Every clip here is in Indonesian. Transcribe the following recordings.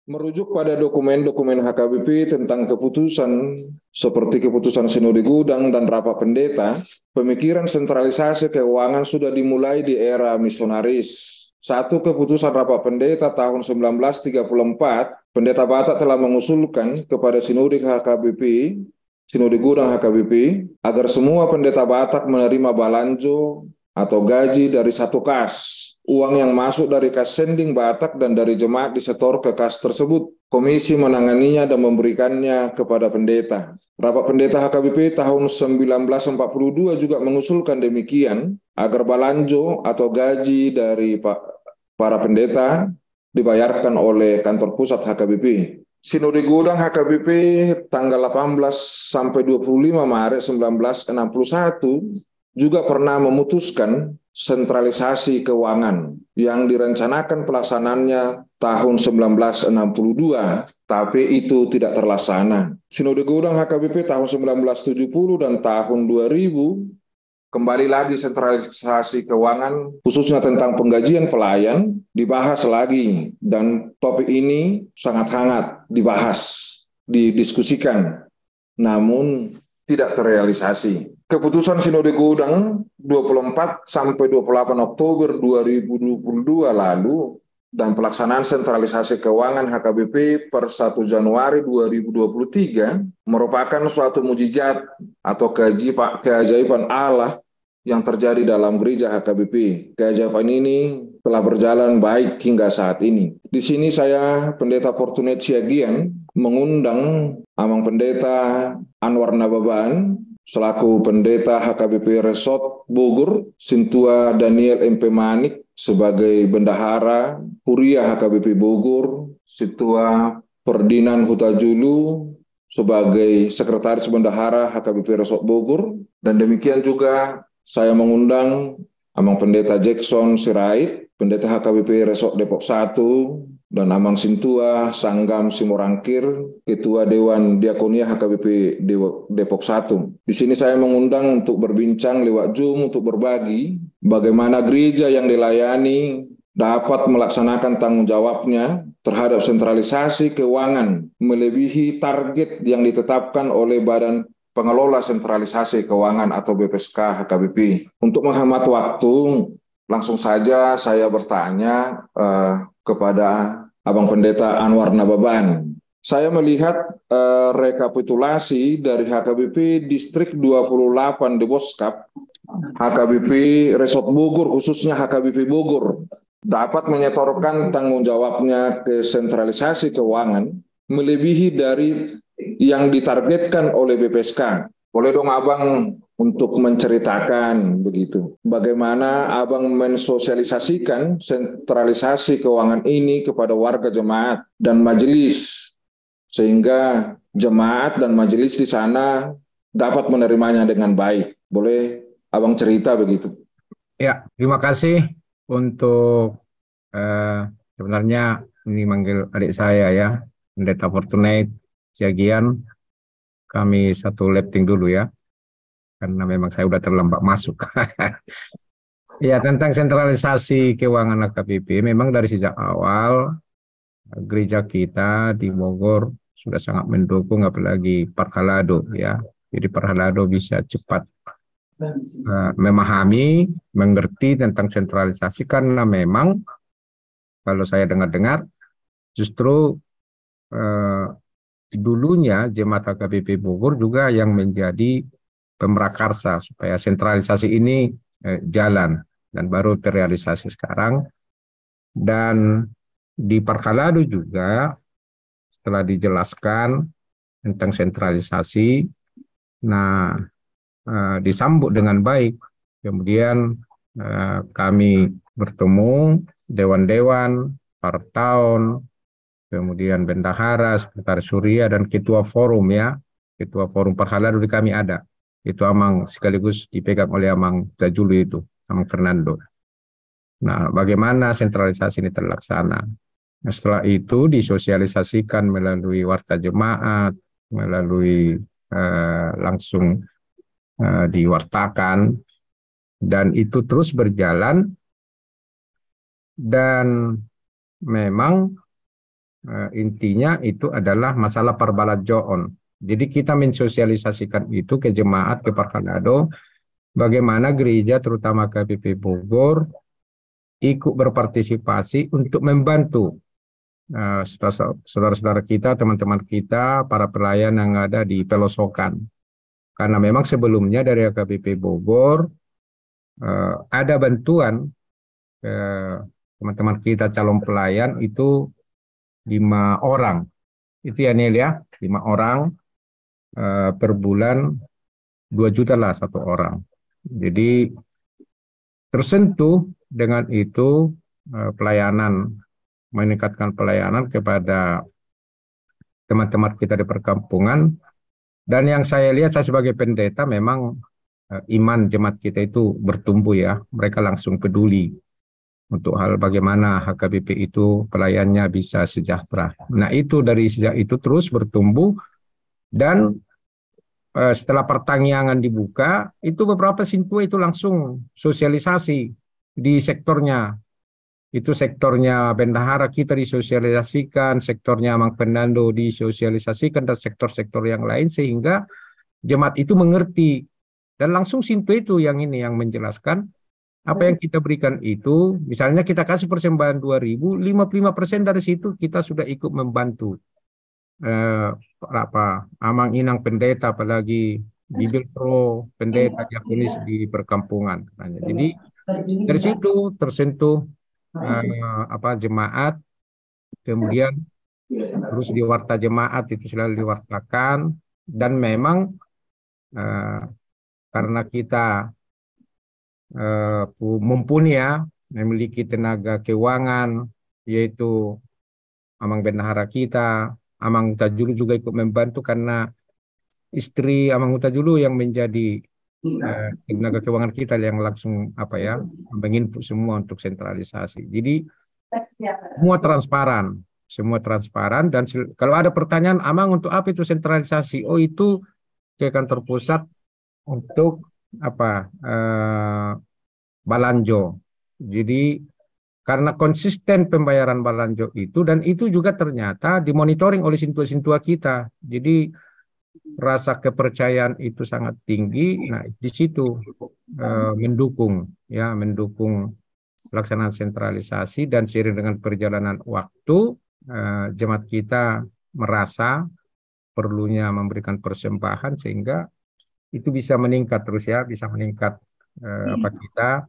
Merujuk pada dokumen-dokumen HKBP tentang keputusan seperti keputusan Sinode Gudang dan Rapat Pendeta, pemikiran sentralisasi keuangan sudah dimulai di era misionaris. Satu keputusan Rapat Pendeta tahun 1934, Pendeta Batak telah mengusulkan kepada Sinode HKBP, Sinode Gudang HKBP, agar semua pendeta Batak menerima balanjo atau gaji dari satu kas. Uang yang masuk dari kas sending Batak dan dari jemaat disetor ke kas tersebut. Komisi menanganinya dan memberikannya kepada pendeta. Rapat Pendeta HKBP tahun 1942 juga mengusulkan demikian, agar balanjo atau gaji dari para pendeta dibayarkan oleh kantor pusat HKBP. Sinode Gudang HKBP tanggal 18 sampai 25 Maret 1961 juga pernah memutuskan sentralisasi keuangan yang direncanakan pelaksanaannya tahun 1962, tapi itu tidak terlaksana. Sinode Gudang HKBP tahun 1970 dan tahun 2000 kembali lagi sentralisasi keuangan, khususnya tentang penggajian pelayan, dibahas lagi. Dan topik ini sangat hangat dibahas, didiskusikan, namun tidak terrealisasi. Keputusan Sinode Gudang 24 sampai 28 Oktober 2022 lalu dan pelaksanaan sentralisasi keuangan HKBP per 1 Januari 2023 merupakan suatu mujizat atau keajaiban Allah yang terjadi dalam gereja HKBP. Keajaiban ini telah berjalan baik hingga saat ini. Di sini saya, Pendeta Fortunate Siagian, mengundang Amang Pendeta Anwar Nababan, selaku Pendeta HKBP Resort Bogor, Sintua Daniel MP Manik sebagai Bendahara Huria HKBP Bogor, Sintua Ferdinand Hutajulu sebagai Sekretaris Bendahara HKBP Resort Bogor, dan demikian juga saya mengundang Amang Pendeta Jackson Sirait, Pendeta HKBP Resort Depok 1, dan Amang Sintua Sanggam Simorangkir, Ketua Dewan Diakonia HKBP Depok 1. Di sini saya mengundang untuk berbincang lewat Zoom untuk berbagi bagaimana gereja yang dilayani dapat melaksanakan tanggung jawabnya terhadap sentralisasi keuangan melebihi target yang ditetapkan oleh Badan Pengelola Sentralisasi Keuangan atau BPSK HKBP. Untuk menghemat waktu, langsung saja saya bertanya kepada Abang Pendeta Anwar Nababan. Saya melihat rekapitulasi dari HKBP Distrik 28 di Boskap, HKBP Resort Bogor, khususnya HKBP Bogor, dapat menyetorkan tanggung jawabnya ke sentralisasi keuangan melebihi dari yang ditargetkan oleh BPSK. Boleh dong Abang untuk menceritakan begitu, bagaimana Abang mensosialisasikan sentralisasi keuangan ini kepada warga jemaat dan majelis, sehingga jemaat dan majelis di sana dapat menerimanya dengan baik. Boleh Abang cerita begitu? Ya, terima kasih untuk sebenarnya ini manggil adik saya ya, Pendeta Fortunate Siagian. Kami satu letting dulu ya, karena memang saya udah terlambat masuk. Ya, tentang sentralisasi keuangan HKBP, memang dari sejak awal gereja kita di Bogor sudah sangat mendukung, apalagi Parhalado ya. Jadi Parhalado bisa cepat memahami, mengerti tentang sentralisasi, karena memang kalau saya dengar-dengar justru dulunya jemaat HKBP Bogor juga yang menjadi pemrakarsa supaya sentralisasi ini jalan, dan baru terrealisasi sekarang. Dan di Parkalado juga setelah dijelaskan tentang sentralisasi, nah disambut dengan baik. Kemudian kami bertemu dewan-dewan, partaun, kemudian bendahara, sekretaris Surya, dan ketua forum ya, ketua forum Parhalado di kami ada. Itu Amang sekaligus dipegang oleh Amang Tajulu itu, Amang Fernando. Nah, bagaimana sentralisasi ini terlaksana? Nah, setelah itu disosialisasikan melalui warta jemaat, melalui langsung diwartakan, dan itu terus berjalan. Dan memang intinya itu adalah masalah perbalajoon. Jadi kita mensosialisasikan itu ke jemaat, ke Parkanado, bagaimana gereja terutama KPP Bogor ikut berpartisipasi untuk membantu saudara-saudara kita, teman-teman kita, para pelayan yang ada di pelosokan. Karena memang sebelumnya dari AKBP Bogor ada bantuan teman-teman kita calon pelayan itu 5 orang. Itu ya Nel ya, 5 orang per bulan 2 juta lah satu orang. Jadi tersentuh dengan itu pelayanan, meningkatkan pelayanan kepada teman-teman kita di perkampungan. Dan yang saya lihat, saya sebagai pendeta memang iman jemaat kita itu bertumbuh ya. Mereka langsung peduli untuk hal bagaimana HKBP itu pelayannya bisa sejahtera. Nah itu dari sejak itu terus bertumbuh dan setelah pertangyangan dibuka, itu beberapa sintua itu langsung sosialisasi di sektornya. Itu sektornya bendahara kita disosialisasikan, sektornya Amang Fernando disosialisasikan, dan sektor-sektor yang lain, sehingga jemaat itu mengerti. Dan langsung sintu itu yang ini yang menjelaskan apa yang kita berikan itu, misalnya kita kasih persembahan 2.000, 55% dari situ kita sudah ikut membantu. Amang Inang pendeta, apalagi Bibil Pro pendeta diakonis di perkampungan. Jadi dari situ tersentuh jemaat, kemudian terus di warta jemaat itu selalu diwartakan, dan memang karena kita mumpuni ya, memiliki tenaga keuangan, yaitu Amang bendahara kita, Amang Utajulu juga ikut membantu karena istri Amang Utajulu yang menjadi tenaga keuangan kita yang langsung menginput semua untuk sentralisasi. Jadi semua transparan, dan kalau ada pertanyaan, Amang untuk apa itu sentralisasi? Oh itu ke kantor pusat untuk balanjo. Jadi karena konsisten pembayaran balanjo itu, dan itu juga ternyata dimonitoring oleh sintua-sintua kita. Jadi rasa kepercayaan itu sangat tinggi. Nah, di situ mendukung pelaksanaan sentralisasi, dan seiring dengan perjalanan waktu jemaat kita merasa perlunya memberikan persembahan sehingga itu bisa meningkat terus ya, bisa meningkat kita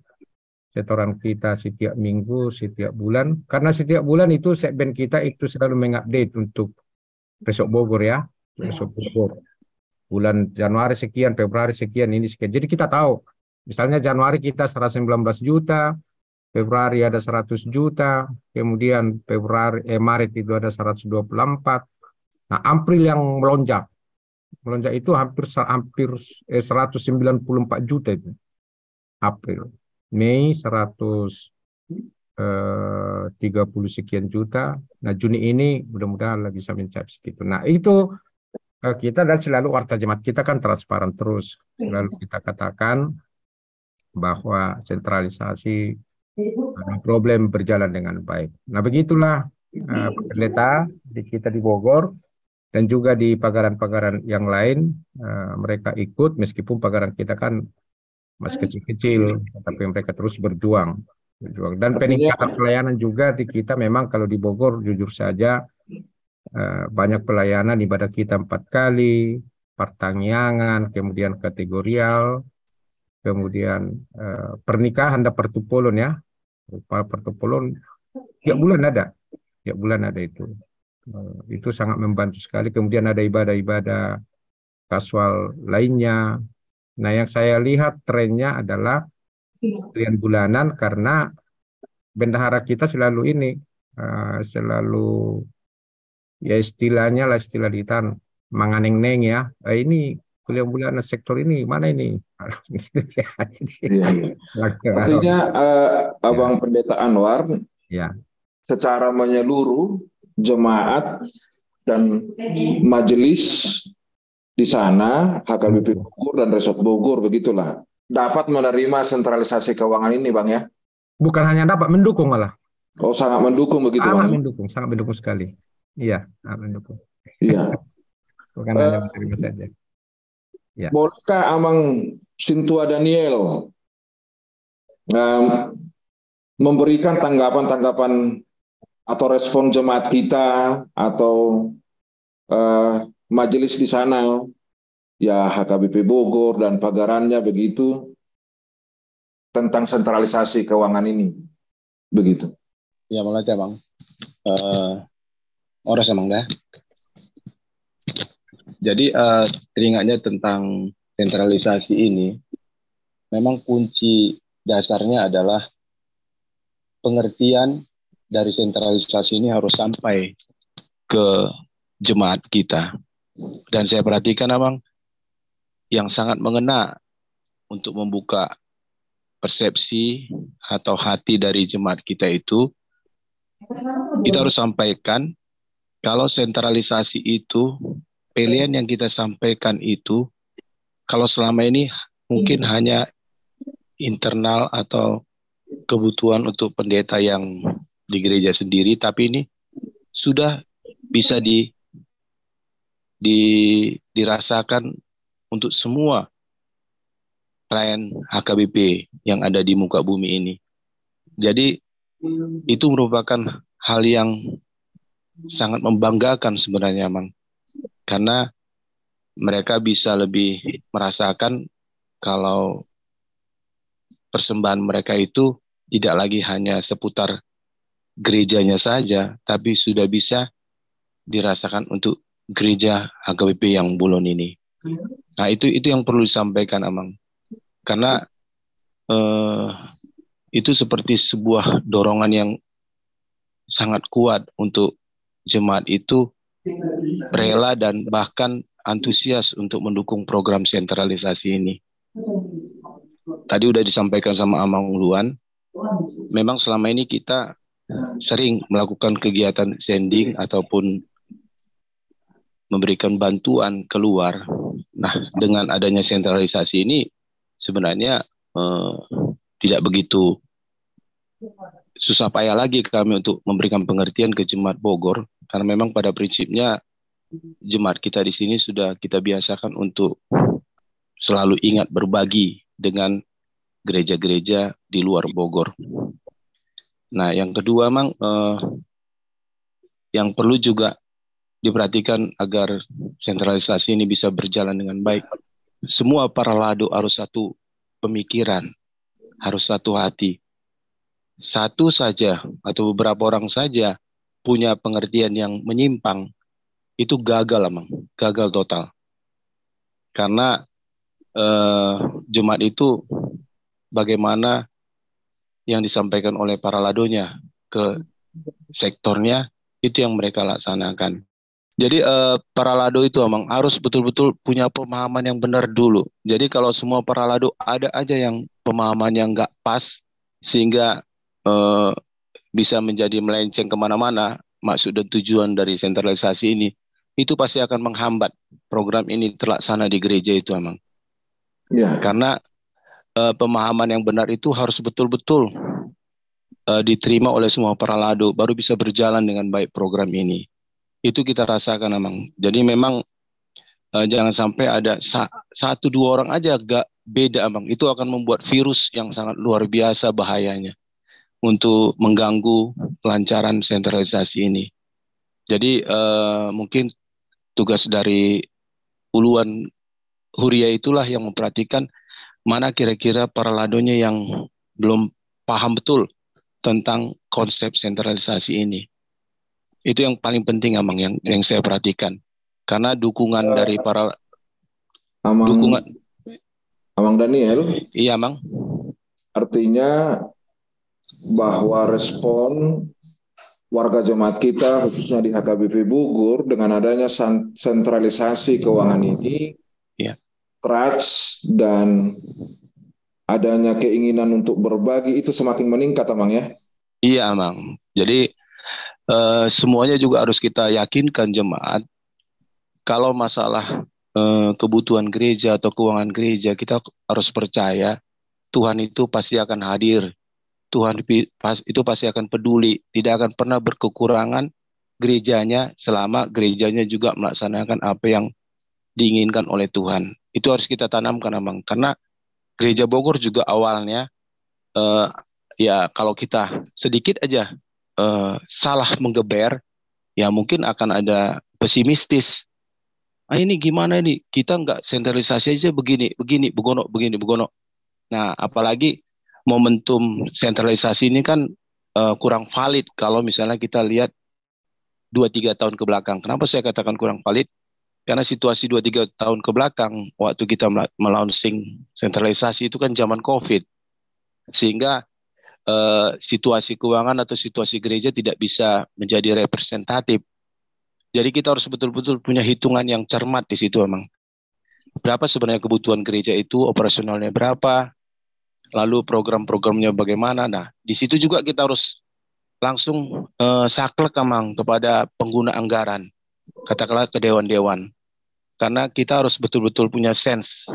setoran kita setiap minggu, setiap bulan. Karena setiap bulan itu segmen kita itu selalu mengupdate untuk besok Bogor ya, besok Bogor. Bulan Januari sekian, Februari sekian, ini sekian. Jadi kita tahu, misalnya Januari kita 119 juta, Februari ada 100 juta, kemudian Maret itu ada 124. Nah, April yang melonjak itu hampir 194 juta itu. April. Mei 130 sekian juta. Nah, Juni ini mudah-mudahan bisa mencapai segitu. Nah, itu kita, dan selalu warta jemaat kita kan transparan terus. Selalu kita katakan bahwa sentralisasi problem berjalan dengan baik. Nah, begitulah pendeta kita di Bogor dan juga di pagaran-pagaran yang lain, mereka ikut, meskipun pagaran kita kan masih kecil-kecil, tapi mereka terus berjuang. Dan peningkatan pelayanan juga di kita, memang kalau di Bogor jujur saja banyak pelayanan, ibadah kita 4 kali, pertangyangan, kemudian kategorial, kemudian pernikahan dan pertupulun ya. Pertupulun tiap bulan ada itu. Itu sangat membantu sekali. Kemudian ada ibadah-ibadah kasual lainnya. Nah, yang saya lihat trennya adalah harian bulanan, karena bendahara kita selalu selalu ya istilahnya lah, istilah ditan manganeng-neng ya. Ini kuliah bulanan sektor ini mana ini? Artinya Abang Pendeta Anwar ya, secara menyeluruh jemaat dan majelis di sana, HKBP Bogor dan Resort Bogor, begitulah, dapat menerima sentralisasi keuangan ini, Bang ya? Bukan hanya dapat, mendukung malah. Oh, sangat mendukung begitu, Bang? Sangat mendukung sekali. Iya, mendukung. Iya. Bukan hanya Eh, menerima saja. Ya. Bolehkah Amang Sintua Daniel eh, memberikan tanggapan-tanggapan atau respon jemaat kita atau eh, majelis di sana, ya HKBP Bogor dan pagarannya begitu, tentang sentralisasi keuangan ini, begitu. Ya, mulai ya, Bang. Ores emang dah. Jadi teringatnya tentang sentralisasi ini, memang kunci dasarnya adalah pengertian dari sentralisasi ini harus sampai ke jemaat kita. Dan saya perhatikan abang, yang sangat mengena untuk membuka persepsi atau hati dari jemaat kita itu, kita harus sampaikan kalau sentralisasi itu, pilihan yang kita sampaikan itu, kalau selama ini mungkin hanya internal atau kebutuhan untuk pendeta yang di gereja sendiri, tapi ini sudah bisa dirasakan untuk semua klien HKBP yang ada di muka bumi ini. Jadi itu merupakan hal yang sangat membanggakan sebenarnya, Mang. Karena mereka bisa lebih merasakan kalau persembahan mereka itu tidak lagi hanya seputar gerejanya saja, tapi sudah bisa dirasakan untuk gereja HKBP yang Bulon ini. Nah, itu yang perlu disampaikan, Amang. Karena itu seperti sebuah dorongan yang sangat kuat untuk jemaat itu rela dan bahkan antusias untuk mendukung program sentralisasi ini. Tadi udah disampaikan sama Amang Luan, memang selama ini kita sering melakukan kegiatan sending ataupun memberikan bantuan keluar. Nah, dengan adanya sentralisasi ini sebenarnya tidak begitu susah payah lagi kami untuk memberikan pengertian ke jemaat Bogor, karena memang pada prinsipnya jemaat kita di sini sudah kita biasakan untuk selalu ingat berbagi dengan gereja-gereja di luar Bogor. Nah, yang kedua, Mang, yang perlu juga diperhatikan agar sentralisasi ini bisa berjalan dengan baik. Semua para lado harus satu pemikiran, harus satu hati. Satu saja atau beberapa orang saja punya pengertian yang menyimpang, itu gagal, Mang. Gagal total. Karena jemaat itu bagaimana yang disampaikan oleh para ladonya ke sektornya, itu yang mereka laksanakan. Jadi para lado itu emang harus betul-betul punya pemahaman yang benar dulu. Jadi kalau semua para lado ada aja yang pemahaman yang nggak pas, sehingga bisa menjadi melenceng kemana-mana, maksud dan tujuan dari sentralisasi ini, itu pasti akan menghambat program ini terlaksana di gereja itu emang. Ya. Karena pemahaman yang benar itu harus betul-betul diterima oleh semua para lado, baru bisa berjalan dengan baik program ini. Itu kita rasakan emang. Jadi memang jangan sampai ada satu dua orang aja gak beda emang. Itu akan membuat virus yang sangat luar biasa bahayanya untuk mengganggu kelancaran sentralisasi ini. Jadi mungkin tugas dari Uluan Huria itulah yang memperhatikan mana kira-kira para ladonya yang belum paham betul tentang konsep sentralisasi ini. Itu yang paling penting, Amang, yang saya perhatikan. Karena dukungan dari para Amang Daniel, iya, Amang. artinya bahwa respon warga jemaat kita, khususnya di HKBP Bogor, dengan adanya sentralisasi keuangan ini, ya, trust dan adanya keinginan untuk berbagi itu semakin meningkat, Amang ya? Iya, Amang. Jadi semuanya juga harus kita yakinkan jemaat, kalau masalah kebutuhan gereja atau keuangan gereja, kita harus percaya Tuhan itu pasti akan hadir. Tuhan itu pasti akan peduli, tidak akan pernah berkekurangan gerejanya selama gerejanya juga melaksanakan apa yang diinginkan oleh Tuhan. Itu harus kita tanamkan, Abang. Karena gereja Bogor juga awalnya eh, ya kalau kita sedikit aja salah menggeber, ya mungkin akan ada pesimistis. Ah, ini gimana ini? Kita nggak sentralisasi aja begini, begini, begono, begini, begono. Nah, apalagi momentum sentralisasi ini kan kurang valid kalau misalnya kita lihat 2-3 tahun ke belakang. Kenapa saya katakan kurang valid? Karena situasi 2-3 tahun ke belakang, waktu kita melaunching sentralisasi itu kan zaman COVID. Sehingga situasi keuangan atau situasi gereja tidak bisa menjadi representatif. Jadi kita harus betul-betul punya hitungan yang cermat di situ, emang. Berapa sebenarnya kebutuhan gereja itu, operasionalnya berapa, lalu program-programnya bagaimana. Nah, di situ juga kita harus langsung saklek, emang, kepada pengguna anggaran, katakanlah ke dewan-dewan. Karena kita harus betul-betul punya sense,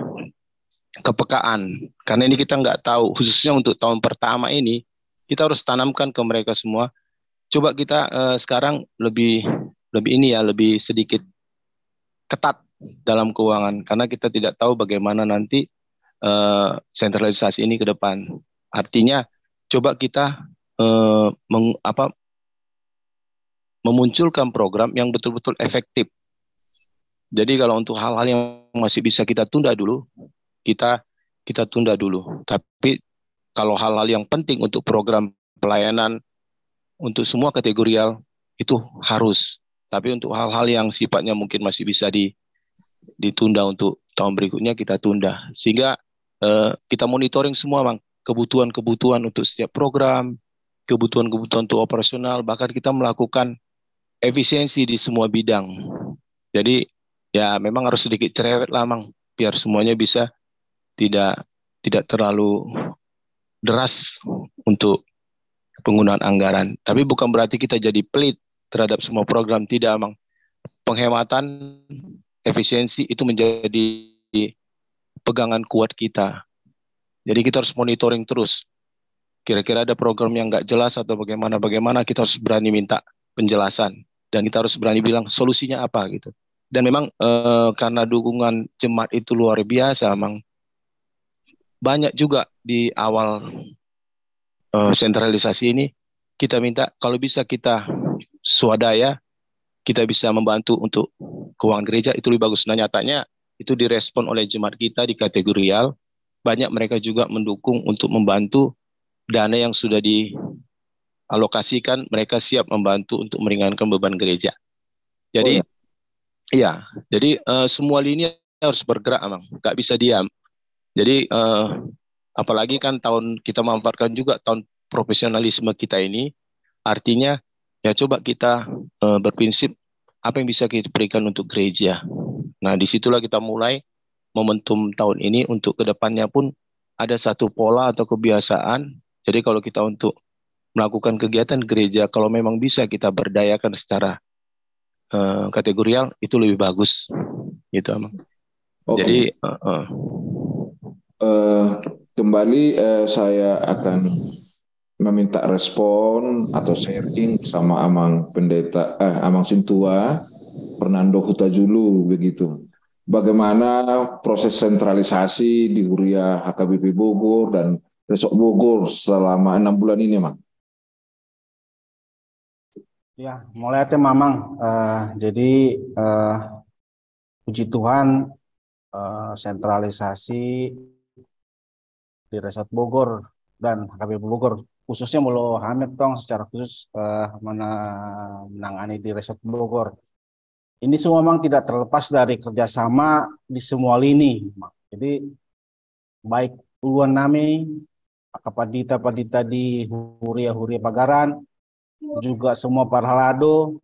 kepekaan. Karena ini kita nggak tahu, khususnya untuk tahun pertama ini, kita harus tanamkan ke mereka semua. Coba kita sekarang lebih ini ya, lebih sedikit ketat dalam keuangan, karena kita tidak tahu bagaimana nanti sentralisasi ini ke depan. Artinya, coba kita memunculkan program yang betul-betul efektif. Jadi kalau untuk hal-hal yang masih bisa kita tunda dulu, kita tunda dulu. Tapi kalau hal-hal yang penting untuk program pelayanan untuk semua kategorial itu harus. Tapi untuk hal-hal yang sifatnya mungkin masih bisa ditunda untuk tahun berikutnya, kita tunda. Sehingga kita monitoring semua, Bang, kebutuhan-kebutuhan untuk setiap program, kebutuhan-kebutuhan untuk operasional, bahkan kita melakukan efisiensi di semua bidang. Jadi ya memang harus sedikit cerewet lah, Bang, biar semuanya bisa tidak terlalu deras untuk penggunaan anggaran. Tapi bukan berarti kita jadi pelit terhadap semua program, tidak, Bang. Penghematan, efisiensi itu menjadi pegangan kuat kita. Jadi kita harus monitoring terus. Kira-kira ada program yang nggak jelas atau bagaimana, kita harus berani minta penjelasan. Dan kita harus berani bilang solusinya apa gitu. Dan memang karena dukungan jemaat itu luar biasa, Bang. Banyak juga di awal sentralisasi ini, kita minta kalau bisa kita swadaya, kita bisa membantu untuk keuangan gereja, itu lebih bagus. Nah, nyatanya itu direspon oleh jemaat kita di kategorial. Banyak mereka juga mendukung untuk membantu dana yang sudah dialokasikan, mereka siap membantu untuk meringankan beban gereja. Jadi, iya, jadi semua lini harus bergerak, Bang. Nggak bisa diam. Jadi, apalagi kan kita memanfaatkan juga tahun profesionalisme kita ini, artinya ya coba kita berprinsip apa yang bisa kita berikan untuk gereja. Nah, disitulah kita mulai momentum tahun ini untuk kedepannya pun ada satu pola atau kebiasaan. Jadi kalau kita untuk melakukan kegiatan gereja, kalau memang bisa kita berdayakan secara kategorial, itu lebih bagus, gitu, Amang. Oke. Jadi kembali saya akan meminta respon atau sharing sama Amang Pendeta Amang Sintua Fernando Hutajulu begitu. Bagaimana proses sentralisasi di Huria HKBP Bogor dan Resort Bogor selama 6 bulan ini, Mang? Ya, mulai teh Mamang. Jadi puji Tuhan, sentralisasi di Resort Bogor dan HKBP Bogor, khususnya Mulu Hamid Tong secara khusus menangani di Resort Bogor. Ini semua memang tidak terlepas dari kerjasama di semua lini. Jadi baik Uluan Nami, Padita di Huria Pagaran, juga semua para lado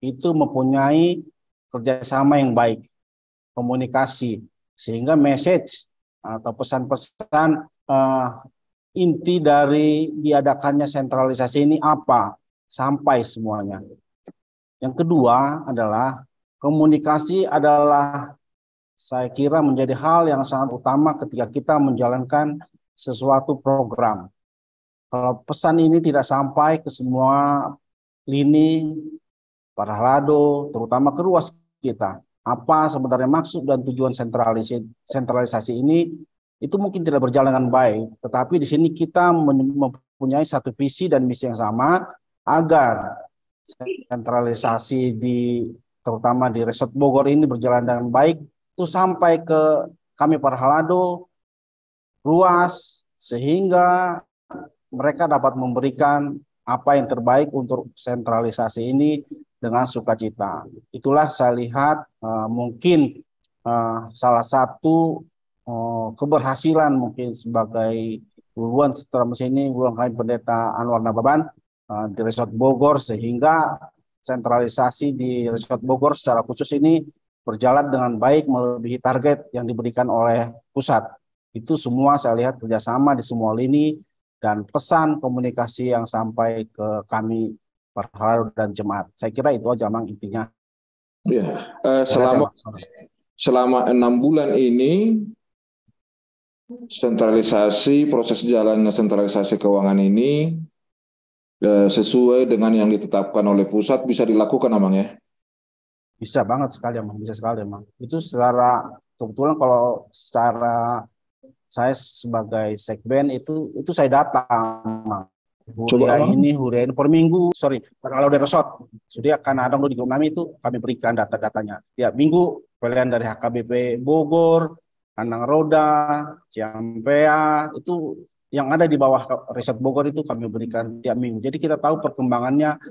itu mempunyai kerjasama yang baik, komunikasi, sehingga message atau pesan-pesan inti dari diadakannya sentralisasi ini apa, sampai semuanya. Yang kedua adalah komunikasi adalah saya kira menjadi hal yang sangat utama ketika kita menjalankan sesuatu program. Kalau pesan ini tidak sampai ke semua lini, para halado, terutama ke ruas kita. Apa sebenarnya maksud dan tujuan sentralisasi ini, itu mungkin tidak berjalan dengan baik. Tetapi di sini kita mempunyai satu visi dan misi yang sama agar sentralisasi terutama di Resort Bogor ini berjalan dengan baik, itu sampai ke kami para halado, ruas, sehingga mereka dapat memberikan apa yang terbaik untuk sentralisasi ini dengan sukacita. Itulah saya lihat mungkin salah satu keberhasilan mungkin sebagai Uluan setelah ini Uluan kami Pendeta Anwar Nababan di Resort Bogor, sehingga sentralisasi di Resort Bogor secara khusus ini berjalan dengan baik melebihi target yang diberikan oleh pusat. Itu semua saya lihat kerjasama di semua lini dan pesan komunikasi yang sampai ke kami para halado dan jemaat. Saya kira itu aja Mang intinya. Ya, selama 6 bulan ini proses jalannya sentralisasi keuangan ini sesuai dengan yang ditetapkan oleh pusat bisa dilakukan, Amang ya? Bisa banget sekali, Amang. Bisa sekali, Amang. Itu secara kebetulan kalau secara saya sebagai sekben itu saya data, Amang. Huria ini per minggu, kalau dari resort, sudah karena ada di grup kami itu kami berikan data-datanya. Tiap minggu pilihan dari HKBP Bogor, Kandang Roda, Ciampea, itu yang ada di bawah Resort Bogor itu kami berikan tiap minggu. Jadi kita tahu perkembangannya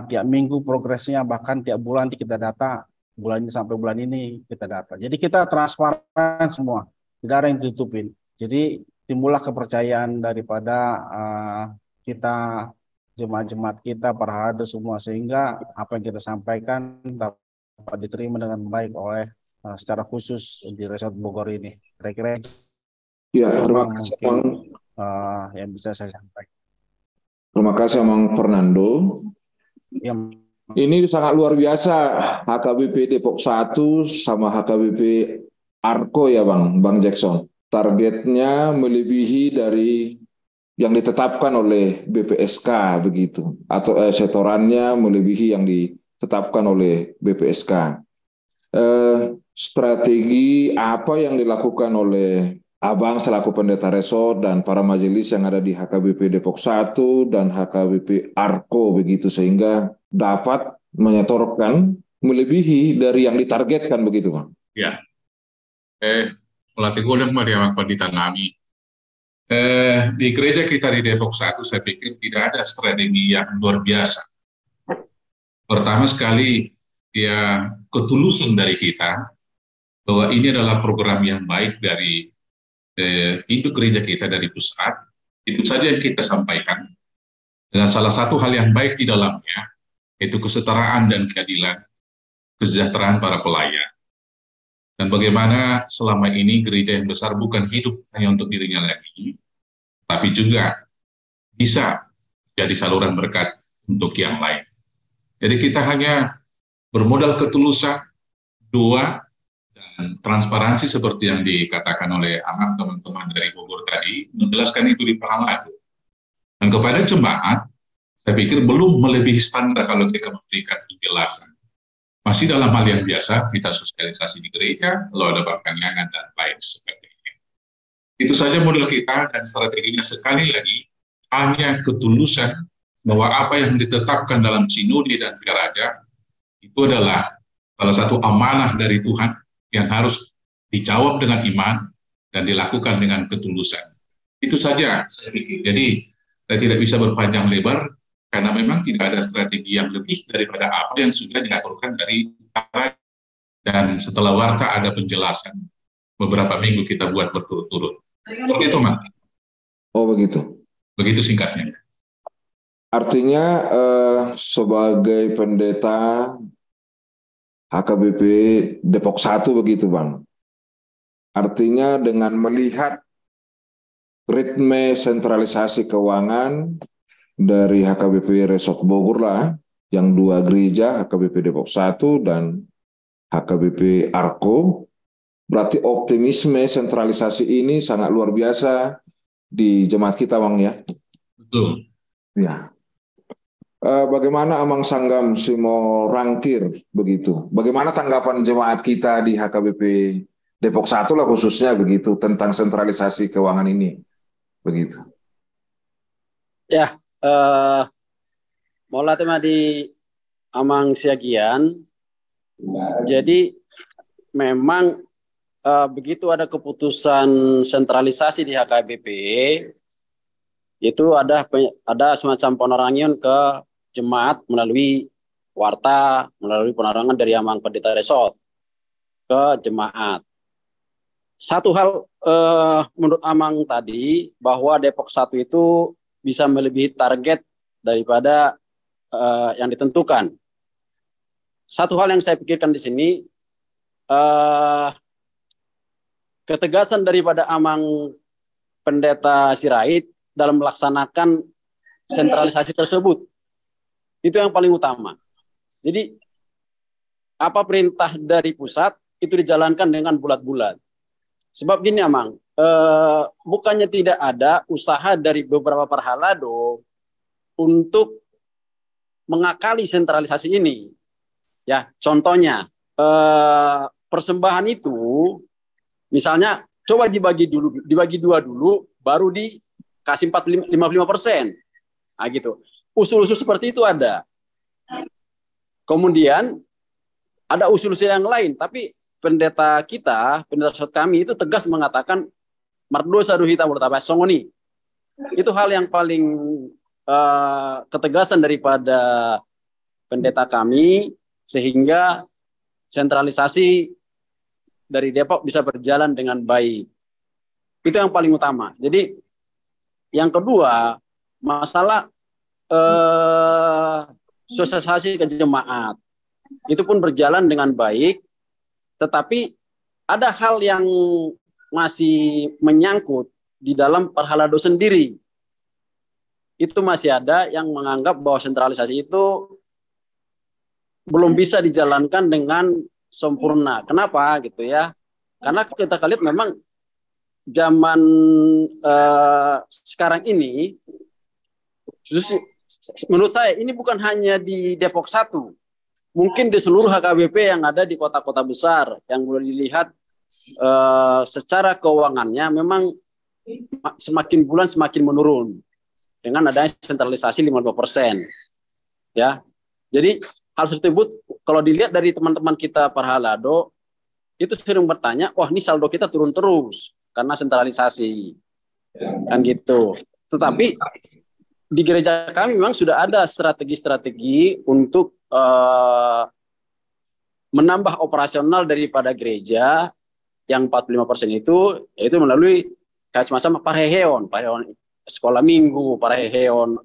tiap minggu, progresnya, bahkan tiap bulan kita data, bulan ini sampai bulan ini kita data. Jadi kita transparan semua, tidak ada yang ditutupin. Jadi timbullah kepercayaan daripada kita, jemaat-jemaat kita, para halado semua, sehingga apa yang kita sampaikan dapat diterima dengan baik oleh secara khusus di Resort Bogor ini. Kira-kira ya, terima kasih yang bisa saya sampaikan. Terima kasih Mang Fernando. Ya. Ini sangat luar biasa HKBP Depok 1 sama HKBP Arko ya Bang Jackson. Targetnya melebihi dari yang ditetapkan oleh BPSK begitu, atau setorannya melebihi yang ditetapkan oleh BPSK. Strategi apa yang dilakukan oleh Abang selaku pendeta resort dan para majelis yang ada di HKBP Depok 1 dan HKBP Arko begitu, sehingga dapat menyetorkan melebihi dari yang ditargetkan begitu Bang? Ya, melatih golem apa ditanami. Di gereja kita di Depok 1 saya pikir tidak ada strategi yang luar biasa. Pertama sekali ya ketulusan dari kita bahwa ini adalah program yang baik dari induk gereja kita dari pusat. Itu saja yang kita sampaikan. Dengan salah satu hal yang baik di dalamnya, yaitu kesetaraan dan keadilan, kesejahteraan para pelayan. Dan bagaimana selama ini gereja yang besar bukan hidup hanya untuk dirinya lagi, tapi juga bisa jadi saluran berkat untuk yang lain. Jadi kita hanya bermodal ketulusan, doa, dan transparansi seperti yang dikatakan oleh anak teman-teman dari Bogor tadi, menjelaskan itu di Pahala. Dan kepada jemaat, saya pikir belum melebihi standar kalau kita memberikan penjelasan. Masih dalam hal yang biasa, kita sosialisasi di gereja, kalau ada pertanyaan dan lain sebagainya. Itu saja model kita, dan strateginya sekali lagi, hanya ketulusan bahwa apa yang ditetapkan dalam sinode dan piraja, itu adalah salah satu amanah dari Tuhan, yang harus dijawab dengan iman dan dilakukan dengan ketulusan. Itu saja saya pikir. Jadi saya tidak bisa berpanjang lebar karena memang tidak ada strategi yang lebih daripada apa yang sudah diaturkan dari warta, dan setelah warta ada penjelasan. Beberapa minggu kita buat berturut-turut. Seperti itu, Mas. Oh begitu. Begitu singkatnya. Artinya sebagai pendeta HKBP Depok 1 begitu Bang. Artinya dengan melihat ritme sentralisasi keuangan dari HKBP Resort Bogor lah, yang 2 gereja, HKBP Depok 1 dan HKBP Arko, berarti optimisme sentralisasi ini sangat luar biasa di jemaat kita Bang ya? Betul. Ya. bagaimana Amang Sanggam Simo Rangkir begitu? Bagaimana tanggapan jemaat kita di HKBP Depok 1 lah khususnya begitu tentang sentralisasi keuangan ini begitu? Ya, mola tema di Amang Siagian. Jadi memang begitu ada keputusan sentralisasi di HKBP, itu ada semacam penerangan ke jemaat melalui warta, melalui penerangan dari Amang Pendeta Resort ke jemaat. Satu hal menurut Amang tadi, bahwa Depok 1 itu bisa melebihi target daripada yang ditentukan. Satu hal yang saya pikirkan di sini, ketegasan daripada Amang Pendeta Sirait dalam melaksanakan sentralisasi tersebut. Itu yang paling utama. Jadi, apa perintah dari pusat, itu dijalankan dengan bulat-bulat. Sebab gini Amang, bukannya tidak ada usaha dari beberapa parhalado untuk mengakali sentralisasi ini. Ya, contohnya persembahan itu, misalnya coba dibagi dua dulu, baru dikasih 55%. Nah, gitu. Usul-usul seperti itu ada. Kemudian ada usul-usul yang lain, tapi pendeta kami itu tegas mengatakan mardo saruhita murtabas songoni. Itu hal yang paling ketegasan daripada pendeta kami, sehingga sentralisasi dari Depok bisa berjalan dengan baik. Itu yang paling utama. Jadi yang kedua, masalah sosialisasi ke jemaat. Itu pun berjalan dengan baik, tetapi ada hal yang masih menyangkut di dalam parhalado sendiri. Itu masih ada yang menganggap bahwa sentralisasi itu belum bisa dijalankan dengan sempurna. Kenapa gitu ya? Karena kita lihat memang zaman sekarang ini, menurut saya ini bukan hanya di Depok 1, mungkin di seluruh HKBP yang ada di kota-kota besar yang boleh dilihat secara keuangannya memang semakin bulan semakin menurun dengan adanya sentralisasi 50%. Ya, jadi hal tersebut kalau dilihat dari teman-teman kita parhalado itu sering bertanya, wah ini saldo kita turun terus karena sentralisasi, kan gitu. Tetapi di gereja kami memang sudah ada strategi-strategi untuk menambah operasional daripada gereja yang 45% itu, yaitu melalui kayak semacam pareheon sekolah minggu, pareheon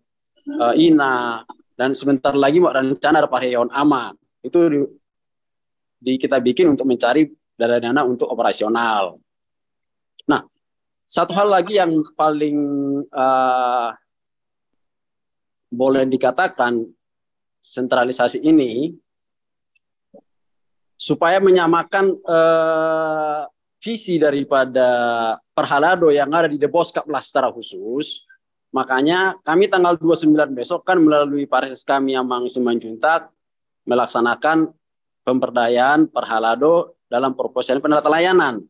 ina, dan sebentar lagi mau rencana ada pareheon ama. Itu kita bikin untuk mencari dana-dana untuk operasional. Nah, satu hal lagi yang paling boleh dikatakan sentralisasi ini supaya menyamakan visi daripada parhalado yang ada di Deboskaplah secara khusus. Makanya kami tanggal 29 besok kan melalui pares kami Amang Simanjuntak melaksanakan pemberdayaan parhalado dalam proposal penata layanan.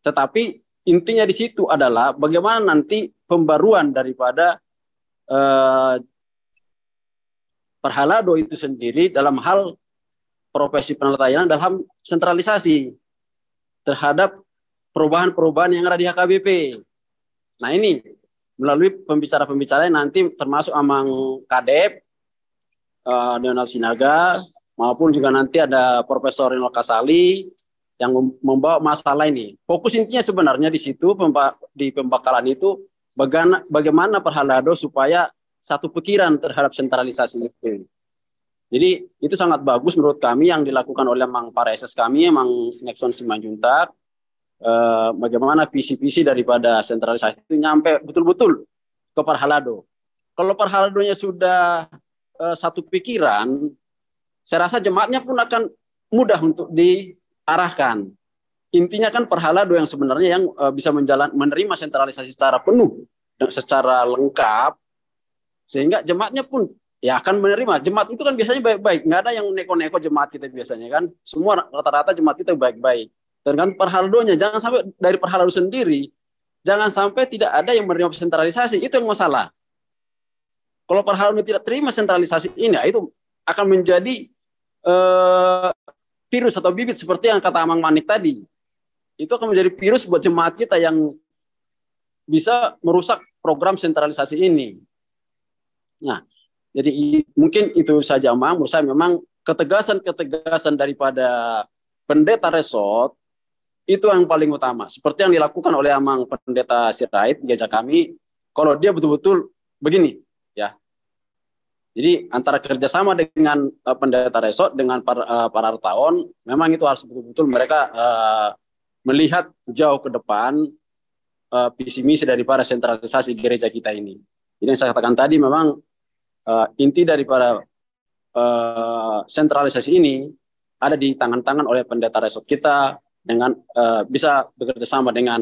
Tetapi intinya di situ adalah bagaimana nanti pembaruan daripada parhalado itu sendiri dalam hal profesi penata layanan dalam sentralisasi terhadap perubahan-perubahan yang ada di HKBP. Nah ini melalui pembicara-pembicara nanti termasuk Amang Kadep, Donald Sinaga, maupun juga nanti ada Profesor Rinal Kasali yang membawa masalah ini. Fokus intinya sebenarnya di situ, di pembakalan itu, bagaimana parhalado supaya satu pikiran terhadap sentralisasi itu. Jadi itu sangat bagus menurut kami yang dilakukan oleh Mang Pareses kami, Mang Nexon Simanjuntak, bagaimana visi-visi daripada sentralisasi itu nyampe betul-betul ke parhalado. Kalau parhaladonya sudah satu pikiran, saya rasa jemaatnya pun akan mudah untuk diarahkan. Intinya kan parhalado yang sebenarnya yang bisa menerima sentralisasi secara penuh dan secara lengkap, sehingga jemaatnya pun ya akan menerima. Jemaat itu kan biasanya baik-baik, nggak ada yang neko-neko jemaat kita biasanya kan. Semua rata-rata jemaat kita baik-baik. Tergantung perhaldonya, jangan sampai dari perhaldo sendiri, jangan sampai tidak ada yang menerima sentralisasi, itu yang masalah. Kalau perhaldo tidak terima sentralisasi ini, ya itu akan menjadi virus atau bibit seperti yang kata Amang Manik tadi. Itu akan menjadi virus buat jemaat kita yang bisa merusak program sentralisasi ini. Nah, jadi mungkin itu saja, Mang. Menurut saya memang ketegasan daripada pendeta resort itu yang paling utama. Seperti yang dilakukan oleh Amang Pendeta Sirait di gereja kami, kalau dia betul-betul begini, ya. Jadi antara kerjasama dengan pendeta resort dengan para wartawan, memang itu harus betul-betul mereka melihat jauh ke depan visi misi daripada sentralisasi gereja kita ini. Jadi yang saya katakan tadi memang inti daripada sentralisasi ini ada di tangan-tangan oleh pendeta resort kita dengan bisa bekerja sama dengan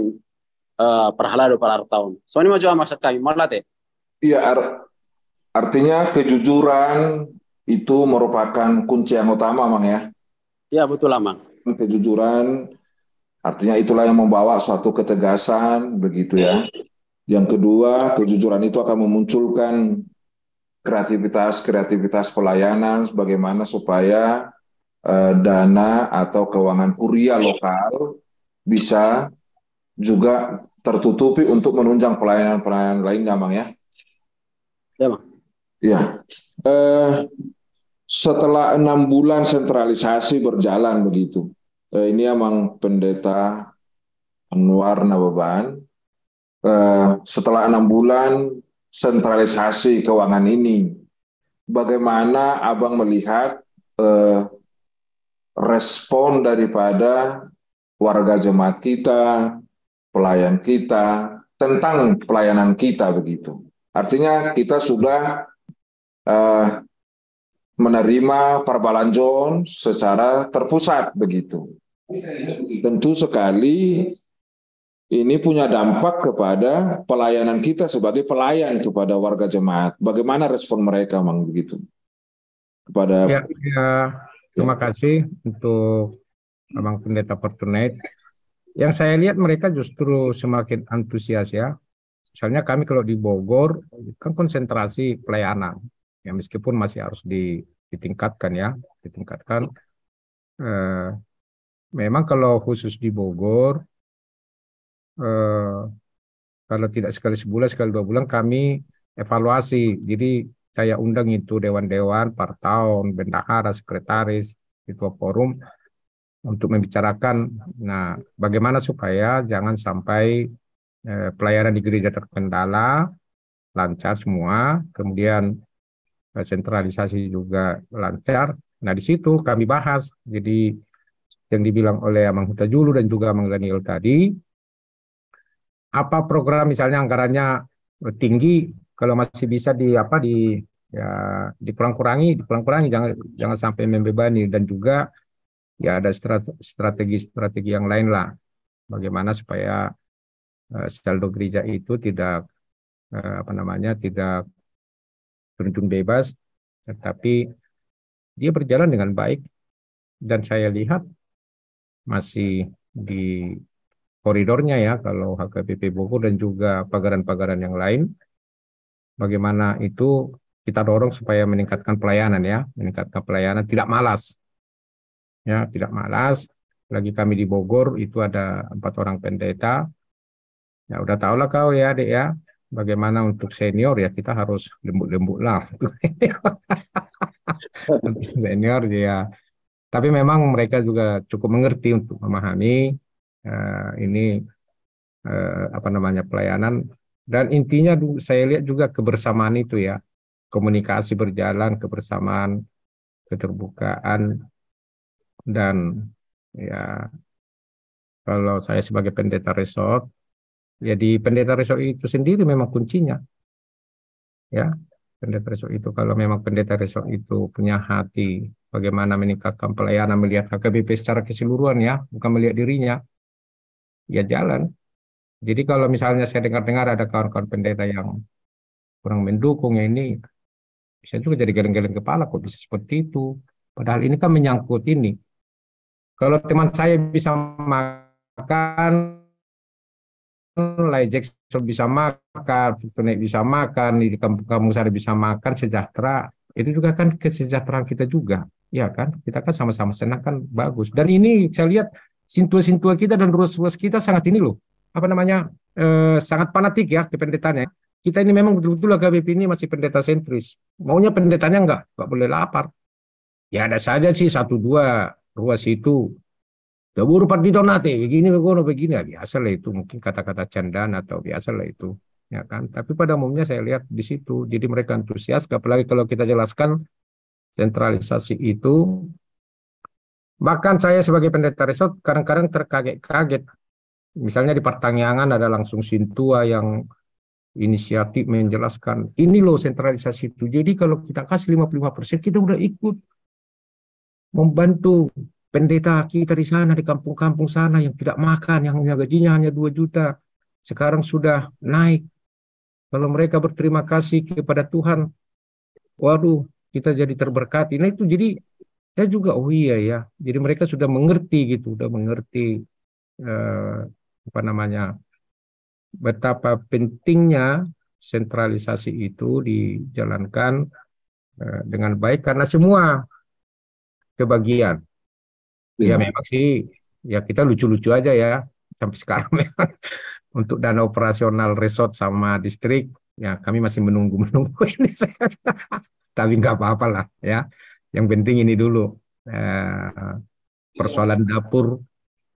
perhalado para tahun. Soalnya maju maksud kami malate. Iya, artinya kejujuran itu merupakan kunci yang utama, Mang ya. Iya, betul, Mang. Kejujuran artinya itulah yang membawa suatu ketegasan, begitu ya. Yang kedua, kejujuran itu akan memunculkan kreativitas pelayanan, bagaimana supaya dana atau keuangan kuria lokal bisa juga tertutupi untuk menunjang pelayanan-pelayanan lainnya, Mang ya. Ya, Mang. Ya. Setelah 6 bulan sentralisasi berjalan begitu, ini Amang Pendeta Anwar Nababan, setelah 6 bulan sentralisasi keuangan ini, bagaimana Abang melihat respon daripada warga jemaat kita, pelayan kita, tentang pelayanan kita begitu. Artinya kita sudah menerima perbalanjon secara terpusat begitu. Tentu sekali ini punya dampak kepada pelayanan kita sebagai pelayan kepada warga jemaat. Bagaimana respon mereka, Mang, begitu? Kepada terima kasih untuk Abang Pendeta Fortunate. Yang saya lihat mereka justru semakin antusias ya. Misalnya kami kalau di Bogor kan konsentrasi pelayanan. Ya, meskipun masih harus ditingkatkan ya, memang kalau khusus di Bogor, kalau tidak sekali sebulan, sekali 2 bulan kami evaluasi. Jadi saya undang itu dewan-dewan, partaun, bendahara, sekretaris, ketua forum untuk membicarakan, nah bagaimana supaya jangan sampai pelayanan di gereja terkendala, lancar semua, kemudian sentralisasi juga lancar. Nah di situ kami bahas. Jadi yang dibilang oleh Amang Huta Julu dan juga Amang Daniel tadi, apa program misalnya anggarannya tinggi, kalau masih bisa dikurang-kurangi, jangan sampai membebani, dan juga ya ada strategi yang lain lah, bagaimana supaya saldo gereja itu tidak tidak terjun bebas, tetapi dia berjalan dengan baik, dan saya lihat masih di koridornya ya, kalau HKBP Bogor dan juga pagaran-pagaran yang lain, bagaimana itu kita dorong supaya meningkatkan pelayanan ya, tidak malas ya, tidak malas. Lagi kami di Bogor itu ada 4 orang pendeta, ya udah tau lah kau ya Dek ya, bagaimana untuk senior ya kita harus lembut-lembut lah. Untuk senior ya. Tapi memang mereka juga cukup mengerti untuk memahami ini pelayanan, dan intinya saya lihat juga kebersamaan itu ya, komunikasi berjalan, kebersamaan, keterbukaan, dan ya kalau saya sebagai pendeta resort, jadi pendeta resort itu sendiri memang kuncinya ya. Pendeta resort itu, kalau memang pendeta resort itu punya hati bagaimana meningkatkan pelayanan, melihat HKBP secara keseluruhan ya, bukan melihat dirinya, ya jalan. Jadi kalau misalnya saya dengar-dengar ada kawan-kawan pendeta yang kurang mendukung ya, ini Saya juga jadi geleng-geleng kepala kok bisa seperti itu. Padahal ini kan menyangkut ini. Kalau teman saya bisa makan, Lai Jackson bisa makan, Fortunet bisa makan, di kampung-kampung saya bisa makan, sejahtera. Itu juga kan kesejahteraan kita juga. Ya kan? Kita kan sama-sama senang kan bagus. Dan ini saya lihat sintua-sintua kita dan ruas-ruas kita sangat ini loh. Apa namanya? Sangat fanatik ya pendetanya. Kita ini memang betul-betul HKBP ini masih pendeta sentris. Maunya pendetanya enggak boleh lapar. Ya ada saja sih satu dua ruas itu. Dabur partito nate, begini begini ya biasa lah itu, mungkin kata-kata candaan atau biasa lah itu, ya kan. Tapi pada umumnya saya lihat di situ, jadi mereka antusias, apalagi kalau kita jelaskan sentralisasi itu. Bahkan saya sebagai pendeta resort kadang-kadang terkaget-kaget. Misalnya di Partanyangan ada langsung Sintua yang inisiatif menjelaskan, ini loh sentralisasi itu. Jadi kalau kita kasih 55%, kita udah ikut membantu pendeta kita di sana, di kampung-kampung sana yang tidak makan, yang gajinya hanya 2 juta. Sekarang sudah naik. Kalau mereka berterima kasih kepada Tuhan, waduh, kita jadi terberkati. Nah itu jadi, saya juga, oh iya ya. Jadi mereka sudah mengerti gitu, sudah mengerti apa namanya, betapa pentingnya sentralisasi itu dijalankan dengan baik karena semua kebagian. Ya memang sih, ya kita lucu-lucu aja ya sampai sekarang memang untuk dana operasional resort sama distrik, ya kami masih menunggu ini. Tapi nggak apa-apa lah ya. Yang penting ini dulu persoalan dapur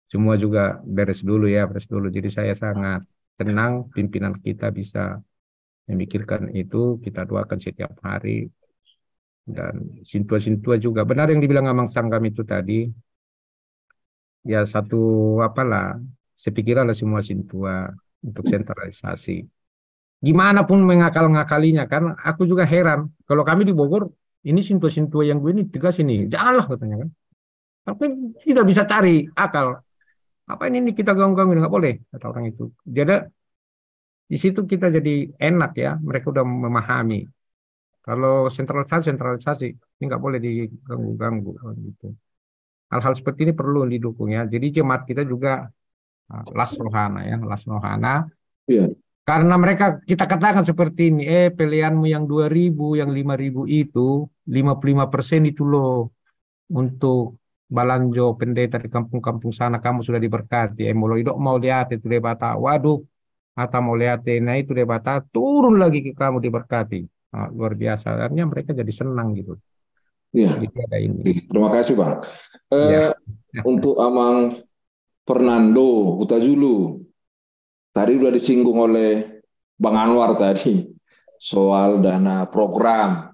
semua juga beres dulu ya, beres dulu. Jadi saya sangat tenang pimpinan kita bisa memikirkan itu, kita doakan setiap hari. Dan sintua-sintua juga benar yang dibilang Amang Sanggam itu tadi. Ya satu apalah, sepikiran lah semua sintua untuk sentralisasi. Gimana pun mengakal-ngakalinya kan, aku juga heran. Kalau kami di Bogor, ini sintua-sintua yang gue ini tegas ini, janganlah katanya kan. Tapi tidak bisa cari akal. Apa ini kita ganggu-ganggu, nggak boleh kata orang itu. Jadi di situ kita jadi enak ya, mereka udah memahami. Kalau sentralisasi ini nggak boleh diganggu-ganggu gitu. Hal-hal seperti ini perlu didukung ya. Jadi jemaat kita juga las rohana ya, las rohana. Iya. Karena mereka kita katakan seperti ini, pilihanmu yang 2.000, yang 5.000 itu 55% itu loh untuk balanjo pendeta di kampung-kampung sana kamu sudah diberkati. Molo idok mau lihat itu debata. Waduh, atau mau lihat nah itu debata turun lagi ke kamu diberkati. Luar biasa. Artinya mereka jadi senang gitu. Iya. Gitu ada ini. Terima kasih Bang. Ya. Untuk Amang Fernando Hutajulu, tadi sudah disinggung oleh Bang Anwar tadi soal dana program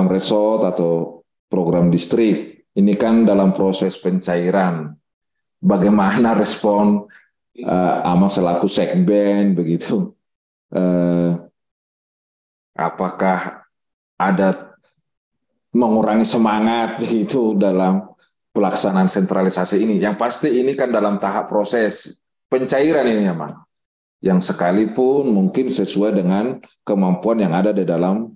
resort atau program distrik. Ini kan dalam proses pencairan. Bagaimana respon Amang selaku sekben begitu? Apakah ada mengurangi semangat begitu dalam pelaksanaan sentralisasi ini? Yang pasti ini kan dalam tahap proses pencairan ini ya, Mang. Yang sekalipun mungkin sesuai dengan kemampuan yang ada di dalam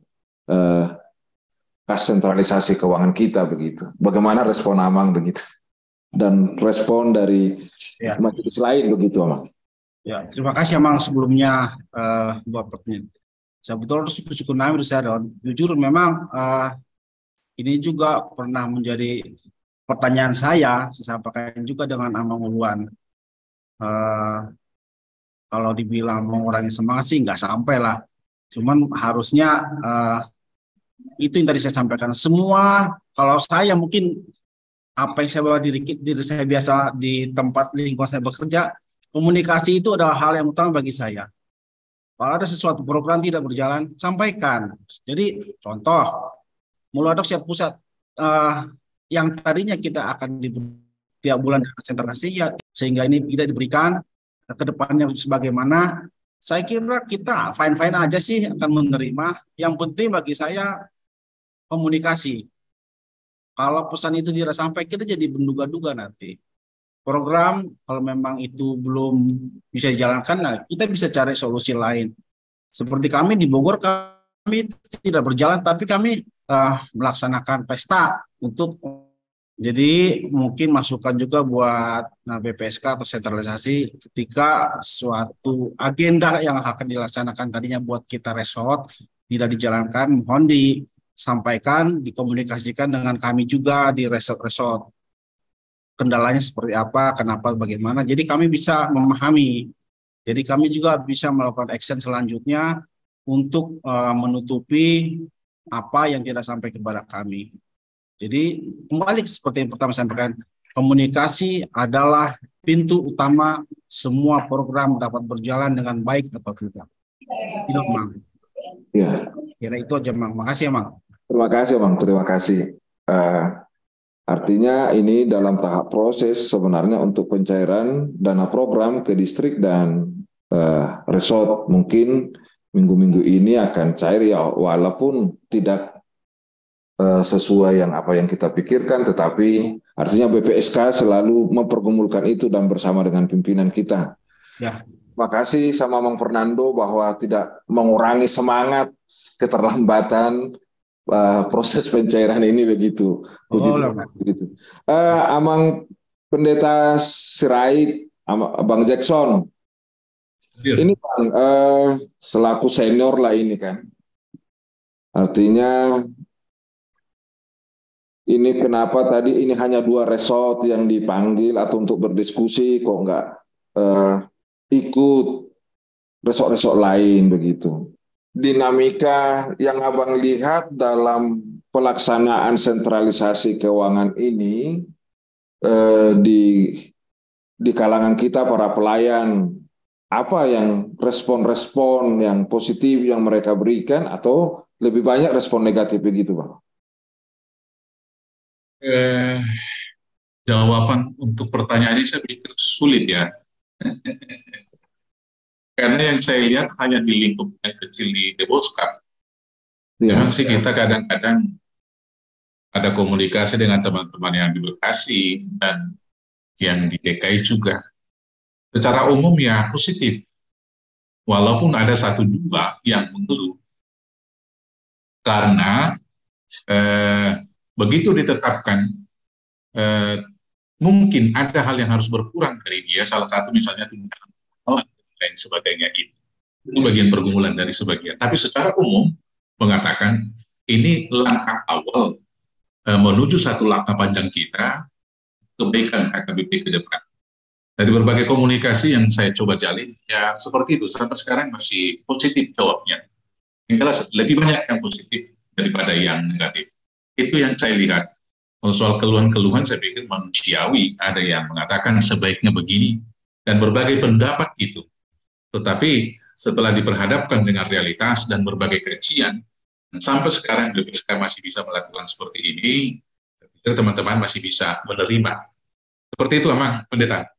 kas sentralisasi keuangan kita begitu. Bagaimana respon Amang begitu? Dan respon dari majelis lain begitu, Amang? Ya, terima kasih Amang sebelumnya buat pertanyaan. Sebetulnya suku-suku Namir saya jujur memang ini juga pernah menjadi pertanyaan saya sampaikan juga dengan Amang Uluan. Kalau dibilang mengurangi semangat sih nggak sampai lah. Cuman harusnya itu yang tadi saya sampaikan. Semua kalau saya mungkin apa yang saya bawa diri saya biasa di tempat lingkungan saya bekerja, komunikasi itu adalah hal yang utama bagi saya. Kalau ada sesuatu program tidak berjalan, sampaikan. Jadi contoh, Mulwadok Siap Pusat yang tadinya kita akan di tiap bulan sentralisasi ya, sehingga ini tidak diberikan ke depannya sebagaimana, saya kira kita fine-fine aja sih akan menerima. Yang penting bagi saya komunikasi. Kalau pesan itu tidak sampai, kita jadi menduga-duga nanti. Program kalau memang itu belum bisa dijalankan, nah kita bisa cari solusi lain. Seperti kami di Bogor kami tidak berjalan, tapi kami melaksanakan pesta untuk, jadi mungkin masukan juga buat BPSK atau sentralisasi ketika suatu agenda yang akan dilaksanakan tadinya buat kita resort tidak dijalankan, mohon disampaikan, dikomunikasikan dengan kami juga di resort-resort. Kendalanya seperti apa, kenapa, bagaimana. Jadi kami bisa memahami. Jadi kami juga bisa melakukan action selanjutnya untuk menutupi apa yang tidak sampai kepada kami. Jadi kembali seperti yang pertama saya sampaikan, komunikasi adalah pintu utama semua program dapat berjalan dengan baik atau tidak. Itu, Mang. Ya. Kira itu aja, Mang. Makasih ya, Mang. Terima kasih, Bang. Terima kasih. Artinya ini dalam tahap proses sebenarnya untuk pencairan dana program ke distrik dan resort. Mungkin minggu-minggu ini akan cair ya, walaupun tidak sesuai yang apa yang kita pikirkan, tetapi artinya BPSK selalu mempergumulkan itu dan bersama dengan pimpinan kita. Ya. Makasih sama Mang Fernando bahwa tidak mengurangi semangat keterlambatan proses pencairan ini begitu. Puji Tuhan, begitu. Amang Pendeta Sirait, Bang Jackson, ini Bang selaku senior lah ini kan. Artinya ini kenapa tadi ini hanya 2 resort yang dipanggil atau untuk berdiskusi, kok nggak ikut resort-resort lain begitu. Dinamika yang Abang lihat dalam pelaksanaan sentralisasi keuangan ini di kalangan kita para pelayan, apa yang respon-respon yang positif yang mereka berikan atau lebih banyak respon negatif begitu, Bang? Jawaban untuk pertanyaan ini saya pikir sulit ya. Karena yang saya lihat hanya di lingkup yang kecil di Deboskap. Ya. Memang sih kita kadang-kadang ada komunikasi dengan teman-teman yang di Bekasi dan yang di DKI juga. Secara umum ya positif. Walaupun ada 1-2 yang mengeluh. Karena begitu ditetapkan, mungkin ada hal yang harus berkurang dari dia, salah satu misalnya tunjangan dan lain sebagainya itu bagian pergumulan dari sebagian. Tapi secara umum mengatakan ini langkah awal menuju satu langkah panjang kita, kebaikan HKBP ke depan. Dari berbagai komunikasi yang saya coba jalin, ya seperti itu, sampai sekarang masih positif jawabnya. Yang jelas lebih banyak yang positif daripada yang negatif. Itu yang saya lihat. Soal keluhan-keluhan saya pikir manusiawi, ada yang mengatakan sebaiknya begini, dan berbagai pendapat itu. Tetapi setelah diperhadapkan dengan realitas dan berbagai kecian, dan sampai sekarang BPSK masih bisa melakukan seperti ini, teman-teman masih bisa menerima. Seperti itu, Amang, Pendeta.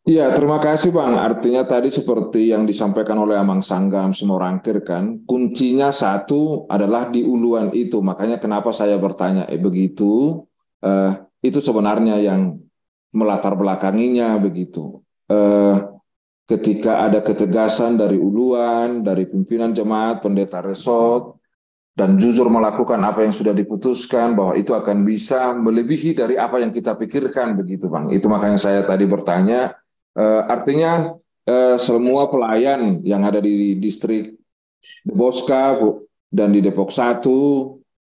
Iya, terima kasih Bang. Artinya tadi seperti yang disampaikan oleh Amang Sanggam Simorangkir kan, kuncinya satu adalah di uluan itu. Makanya kenapa saya bertanya begitu, itu sebenarnya yang melatar belakanginya begitu. Ketika ada ketegasan dari uluan, dari pimpinan jemaat, pendeta resort, dan jujur melakukan apa yang sudah diputuskan, bahwa itu akan bisa melebihi dari apa yang kita pikirkan begitu Bang. Itu makanya saya tadi bertanya. Artinya semua pelayan yang ada di distrik Deboska dan di Depok 1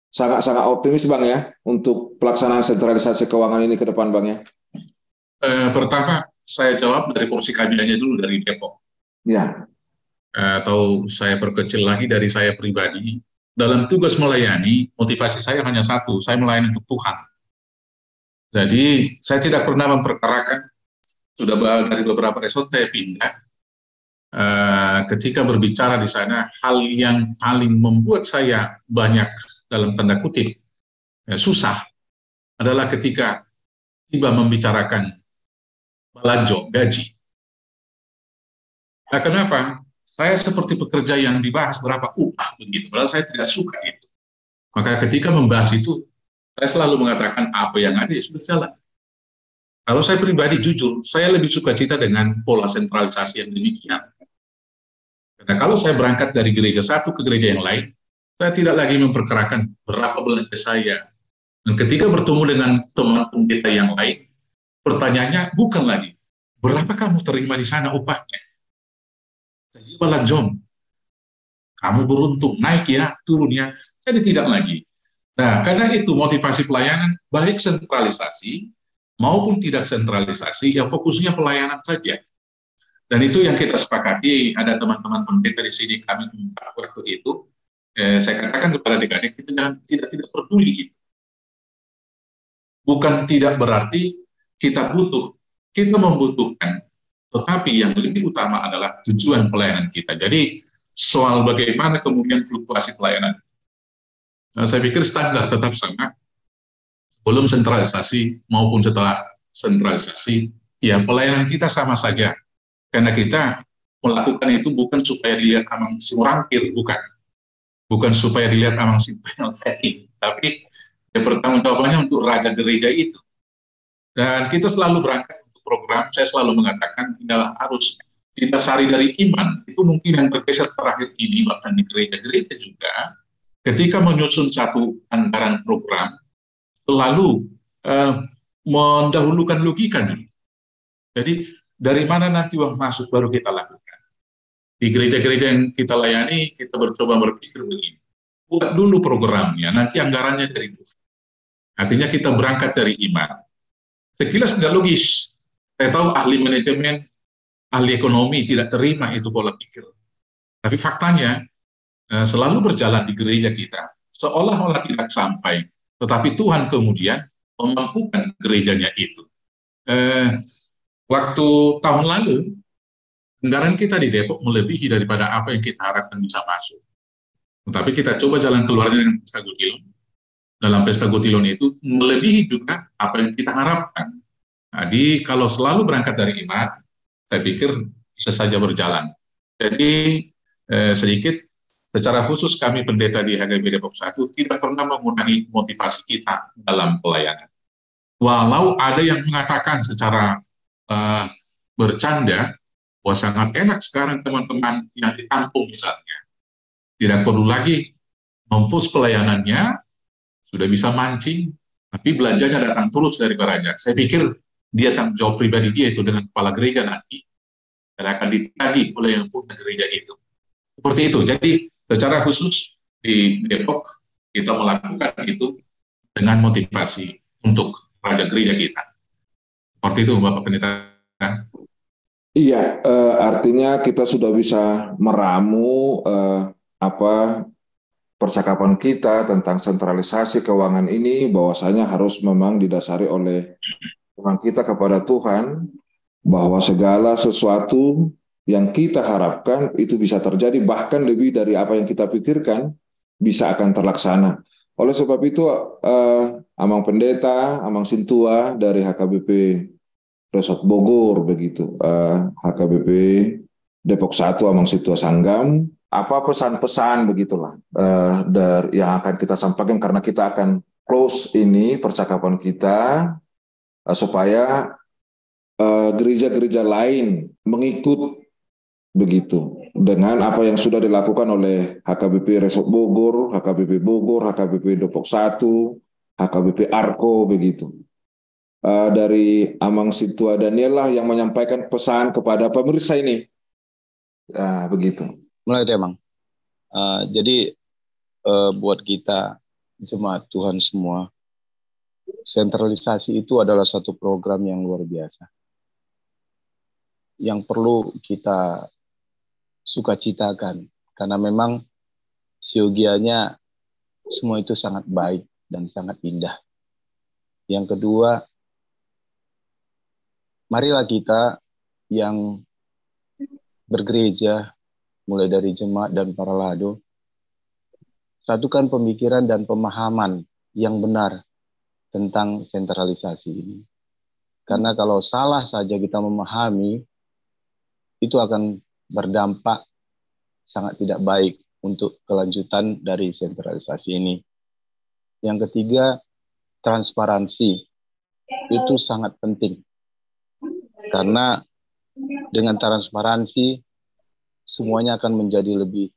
sangat-sangat optimis Bang ya untuk pelaksanaan sentralisasi keuangan ini ke depan Bang ya. Pertama saya jawab dari kursi kabinetnya dulu dari Depok. Ya. Atau saya perkecil lagi dari saya pribadi. Dalam tugas melayani, motivasi saya hanya satu, saya melayani untuk Tuhan. Jadi saya tidak pernah memperkarakan. Sudah dari beberapa resort saya pindah. Ketika berbicara di sana, hal yang paling membuat saya banyak dalam tanda kutip susah adalah ketika tiba membicarakan belanja gaji. Nah, kenapa? Saya seperti pekerja yang dibahas berapa upah begitu, padahal saya tidak suka itu. Maka ketika membahas itu, saya selalu mengatakan apa yang ada ya sudah jalan. Kalau saya pribadi jujur, saya lebih suka cita dengan pola sentralisasi yang demikian. Karena kalau saya berangkat dari gereja satu ke gereja yang lain, Saya tidak lagi memperkerakan berapa belanja saya. Dan ketika bertemu dengan teman pendeta yang lain, pertanyaannya bukan lagi, berapa kamu terima di sana upahnya? Jadi malah John, kamu beruntung, naik ya, turun ya. Jadi tidak lagi. Nah, karena itu motivasi pelayanan, baik sentralisasi maupun tidak sentralisasi, ya fokusnya pelayanan saja. Dan itu yang kita sepakati, ada teman-teman pendeta di sini, kami minta waktu itu, saya katakan kepada adik-adik, kita jangan tidak peduli itu. Bukan tidak berarti kita butuh, kita membutuhkan, tetapi yang lebih utama adalah tujuan pelayanan kita. Jadi soal bagaimana kemudian fluktuasi pelayanan, saya pikir standar tetap sama, belum sentralisasi maupun setelah sentralisasi, ya pelayanan kita sama saja, karena kita melakukan itu bukan supaya dilihat amang si murangkir, bukan supaya dilihat amang si peneliti, tapi pertanggungjawabannya untuk raja gereja itu. Dan kita selalu berangkat untuk program, saya selalu mengatakan adalah harus didasari dari iman. Itu mungkin yang bergeser terakhir ini, bahkan di gereja-gereja juga, ketika menyusun satu anggaran program, selalu mendahulukan logika dulu. Jadi dari mana nanti uang masuk baru kita lakukan. Di gereja-gereja yang kita layani, kita mencoba berpikir begini, buat dulu programnya, nanti anggarannya dari itu. Artinya kita berangkat dari iman. Sekilas tidak logis. Saya tahu ahli manajemen, ahli ekonomi tidak terima itu pola pikir. Tapi faktanya selalu berjalan di gereja kita, seolah-olah tidak sampai. Tetapi Tuhan kemudian memampukan gerejanya itu. Waktu tahun lalu, anggaran kita di Depok melebihi daripada apa yang kita harapkan bisa masuk. Tetapi kita coba jalan keluarnya dengan Pesta Gutilon. Dalam Pesta Gutilon itu melebihi juga apa yang kita harapkan. Jadi kalau selalu berangkat dari iman, saya pikir bisa saja berjalan. Jadi sedikit, secara khusus kami pendeta di HKBP Depok 1 tidak pernah mengurangi motivasi kita dalam pelayanan. Walau ada yang mengatakan secara bercanda, wah sangat enak sekarang teman-teman yang ditampung misalnya. Tidak perlu lagi mempush pelayanannya, sudah bisa mancing, tapi belanjanya datang terus dari gereja. Saya pikir dia tanggung jawab pribadi dia itu dengan kepala gereja nanti, dan akan ditagih oleh yang punya gereja itu. Seperti itu. Jadi secara khusus di Depok kita melakukan itu dengan motivasi untuk raja gereja kita. Seperti itu, Bapak Pendeta. Iya, artinya kita sudah bisa meramu percakapan kita tentang sentralisasi keuangan ini, bahwasanya harus memang didasari oleh Tuhan kita kepada Tuhan, bahwa segala sesuatu yang kita harapkan itu bisa terjadi, bahkan lebih dari apa yang kita pikirkan bisa akan terlaksana. Oleh sebab itu, Amang Pendeta, Amang Sintua dari HKBP Resort Bogor, begitu, HKBP Depok 1, Amang Sintua Sanggam, apa pesan-pesan begitulah dari yang akan kita sampaikan, karena kita akan close ini percakapan kita supaya gereja-gereja lain mengikut begitu dengan apa yang sudah dilakukan oleh HKBP Resort Bogor, HKBP Bogor, HKBP Depok 1, HKBP Arko begitu. Dari Amang Sintua Daniela yang menyampaikan pesan kepada pemirsa ini. Begitu. Mulai deh, Mang. Jadi buat kita jemaat Tuhan semua, sentralisasi itu adalah satu program yang luar biasa, yang perlu kita sukacitakan, karena memang siogianya semua itu sangat baik dan sangat indah. Yang kedua, marilah kita yang bergereja, mulai dari jemaat dan para lado, satukan pemikiran dan pemahaman yang benar tentang sentralisasi ini. Karena kalau salah saja kita memahami, itu akan berdampak sangat tidak baik untuk kelanjutan dari sentralisasi ini. Yang ketiga, transparansi. Itu sangat penting. Karena dengan transparansi, semuanya akan menjadi lebih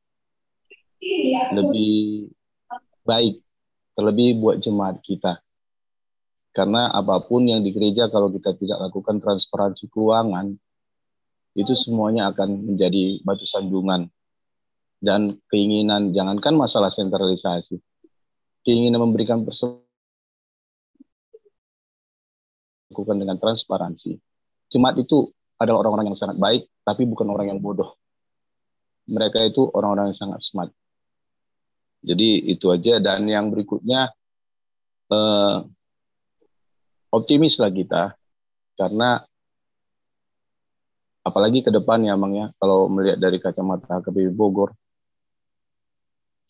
baik, terlebih buat jemaat kita. Karena apapun yang di gereja kalau kita tidak lakukan transparansi keuangan, itu semuanya akan menjadi batu sandungan. Dan keinginan, jangankan masalah sentralisasi, keinginan memberikan lakukan dengan transparansi. Jemaat itu adalah orang-orang yang sangat baik, tapi bukan orang yang bodoh. Mereka itu orang-orang yang sangat smart. Jadi itu aja. Dan yang berikutnya, optimislah kita, karena apalagi ke depan ya Bang ya, kalau melihat dari kacamata HKBP Bogor,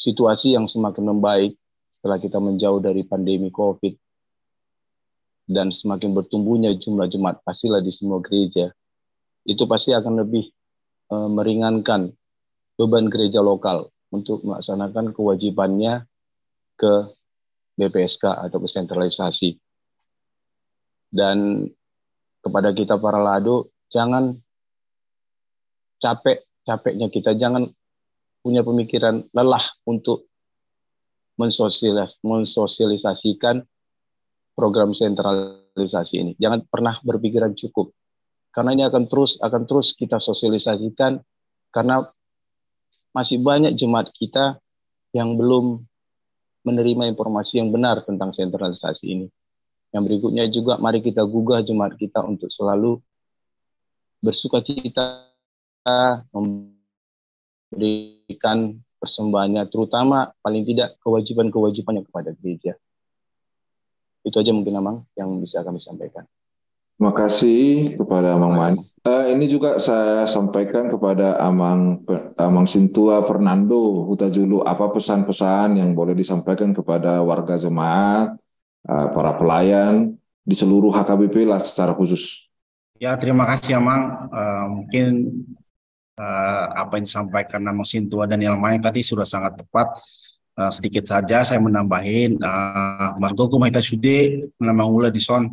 situasi yang semakin membaik setelah kita menjauh dari pandemi COVID dan semakin bertumbuhnya jumlah jemaat pastilah di semua gereja, itu pasti akan lebih meringankan beban gereja lokal untuk melaksanakan kewajibannya ke BPSK atau ke sentralisasi. Dan kepada kita para lado, jangan capeknya kita, jangan punya pemikiran lelah untuk mensosialisasikan program sentralisasi ini. Jangan pernah berpikiran cukup, karena ini akan terus kita sosialisasikan, karena masih banyak jemaat kita yang belum menerima informasi yang benar tentang sentralisasi ini. Yang berikutnya juga, mari kita gugah jemaat kita untuk selalu bersukacita memberikan persembahannya, terutama paling tidak kewajiban-kewajibannya kepada gereja. Itu aja mungkin Amang yang bisa kami sampaikan. Terima kasih kepada Amang Mani. Ini juga saya sampaikan kepada Amang Sintua Fernando Hutajulu, apa pesan-pesan yang boleh disampaikan kepada warga jemaat, para pelayan di seluruh HKBP lah secara khusus. Ya, terima kasih Amang. Mungkin apa yang disampaikan Amang Sintua dan yang lain tadi sudah sangat tepat. Sedikit saja saya menambahin, Margo Kumahita Sude menambah ula di son,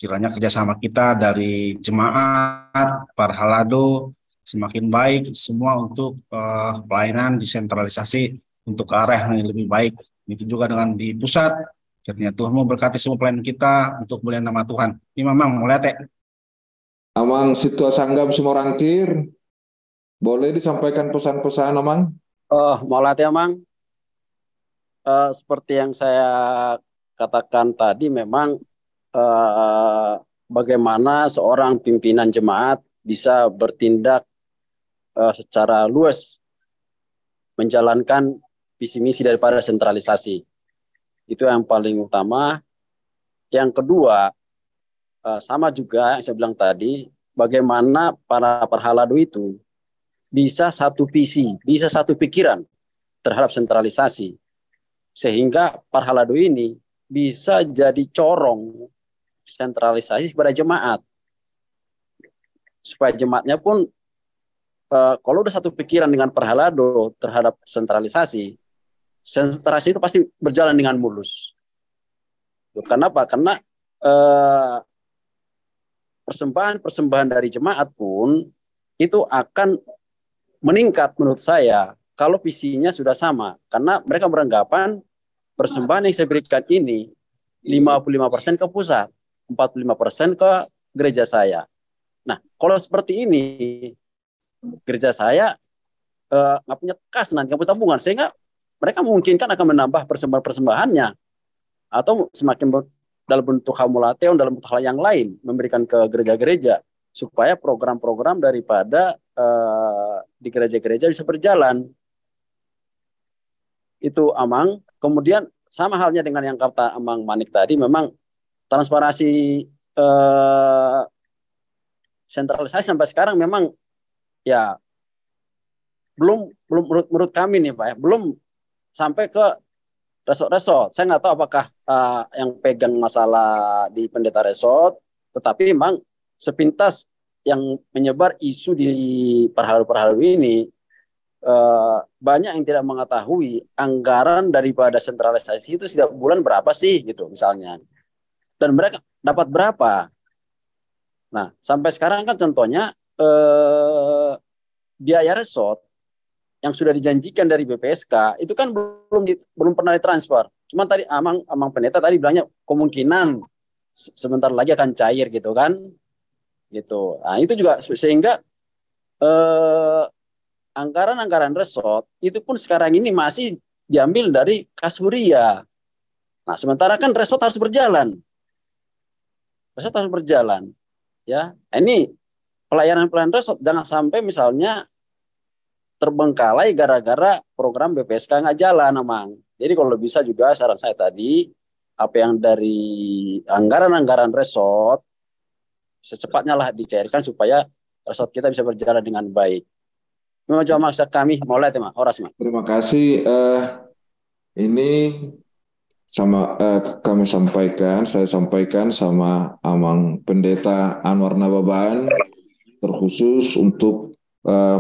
kiranya kerjasama kita dari jemaat, para halado semakin baik semua untuk pelayanan desentralisasi untuk ke arah yang lebih baik. Itu juga dengan di pusat. Kiranya Tuhan memberkati semua pelayanan kita untuk mulia nama Tuhan. Ini Mamang, mulai teh. Amang Situa Sanggam Sumorangkir, boleh disampaikan pesan-pesan Amang? Mulai teh Amang. Seperti yang saya katakan tadi, memang bagaimana seorang pimpinan jemaat bisa bertindak secara luas menjalankan visi misi daripada sentralisasi. Itu yang paling utama. Yang kedua, sama juga yang saya bilang tadi, bagaimana para perhalado itu bisa satu visi, bisa satu pikiran terhadap sentralisasi, sehingga parhalado ini bisa jadi corong sentralisasi kepada jemaat, supaya jemaatnya pun kalau udah satu pikiran dengan parhalado terhadap sentralisasi itu pasti berjalan dengan mulus. Kenapa? Karena persembahan dari jemaat pun itu akan meningkat menurut saya kalau visinya sudah sama, karena mereka beranggapan persembahan yang saya berikan ini 55% ke pusat, 45% ke gereja saya. Nah, kalau seperti ini, gereja saya nggak punya kas nanti, nggak punya tabungan, sehingga mereka memungkinkan akan menambah persembahan-persembahannya, atau semakin dalam bentuk hamulateon, dalam bentuk hal yang lain, memberikan ke gereja-gereja, supaya program-program daripada di gereja-gereja bisa berjalan. Itu Amang. Kemudian sama halnya dengan yang kata Amang Manik tadi, memang transparansi sentralisasi sampai sekarang memang ya belum menurut kami nih Pak ya, belum sampai ke resort. Saya nggak tahu apakah yang pegang masalah di pendeta resort, tetapi memang sepintas yang menyebar isu di perhalu-perhalu ini, banyak yang tidak mengetahui anggaran daripada sentralisasi itu setiap bulan berapa sih gitu misalnya, dan mereka dapat berapa. Nah, sampai sekarang kan contohnya biaya resort yang sudah dijanjikan dari BPSK itu kan belum pernah ditransfer. Cuma tadi Amang Pendeta tadi bilangnya kemungkinan sebentar lagi akan cair gitu kan. Gitu. Nah, itu juga sehingga anggaran-anggaran resort itu pun sekarang ini masih diambil dari kas Huria. Nah, sementara kan resort harus berjalan. Resort harus berjalan. Ya. Nah, ini pelayanan resort jangan sampai misalnya terbengkalai gara-gara program BPSK nggak jalan, Amang. Jadi kalau bisa juga saran saya tadi, apa yang dari anggaran-anggaran resort, secepatnya lah dicairkan supaya resort kita bisa berjalan dengan baik. Memang cuma maksa kami, mulai tema, horas, Mak. Terima kasih. Ini kami sampaikan, saya sampaikan sama Amang Pendeta Anwar Nababan, terkhusus untuk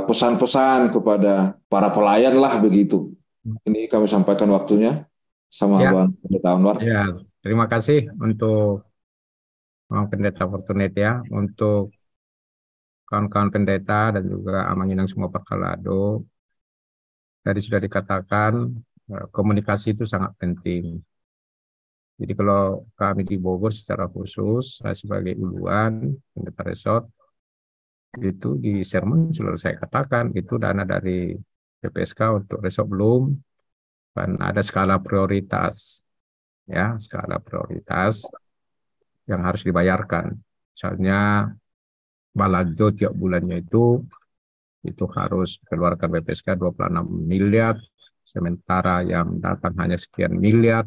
pesan-pesan kepada para pelayan lah begitu. Ini kami sampaikan waktunya sama Bang Pendeta Anwar. Ya, terima kasih untuk Bang Pendeta Fortunate ya, untuk kawan-kawan pendeta dan juga Amang Inang semua Pakalado. Tadi sudah dikatakan komunikasi itu sangat penting. Jadi kalau kami di Bogor secara khusus, saya sebagai uluan pendeta resort, itu di sermon sudah saya katakan itu dana dari PPSK untuk resort belum, dan ada skala prioritas, ya skala prioritas yang harus dibayarkan. Misalnya balado tiap bulannya itu harus keluarkan PPSK 26 miliar, sementara yang datang hanya sekian miliar.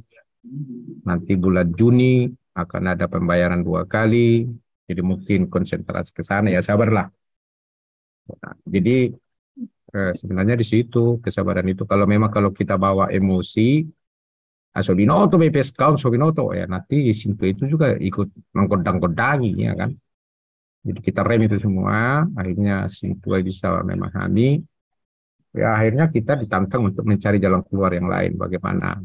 Nanti bulan Juni akan ada pembayaran 2 kali, jadi mungkin konsentrasi ke sana, ya sabarlah. Nah, jadi sebenarnya di situ kesabaran itu, kalau kita bawa emosi, Sobinoto BPSK, Sobinoto ya nanti situ itu juga ikut menggodang-godangi ya kan. Jadi kita rem itu semua, akhirnya situ bisa memahami, ya akhirnya kita ditantang untuk mencari jalan keluar yang lain. Bagaimana?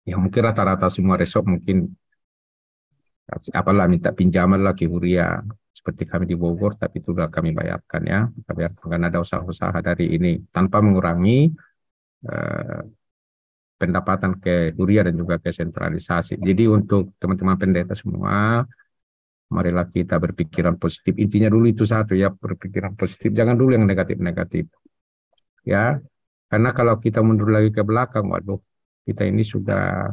Ya mungkin rata-rata semua resort mungkin minta pinjaman lah ke Huria, seperti kami di Bogor, tapi itu sudah kami bayarkan ya. Kita biarkan ada usaha-usaha dari ini tanpa mengurangi pendapatan ke Huria dan juga ke sentralisasi. Jadi untuk teman-teman pendeta semua, marilah kita berpikiran positif. Intinya dulu itu satu ya, berpikiran positif. Jangan dulu yang negatif-negatif. Ya, karena kalau kita mundur lagi ke belakang, waduh, kita ini sudah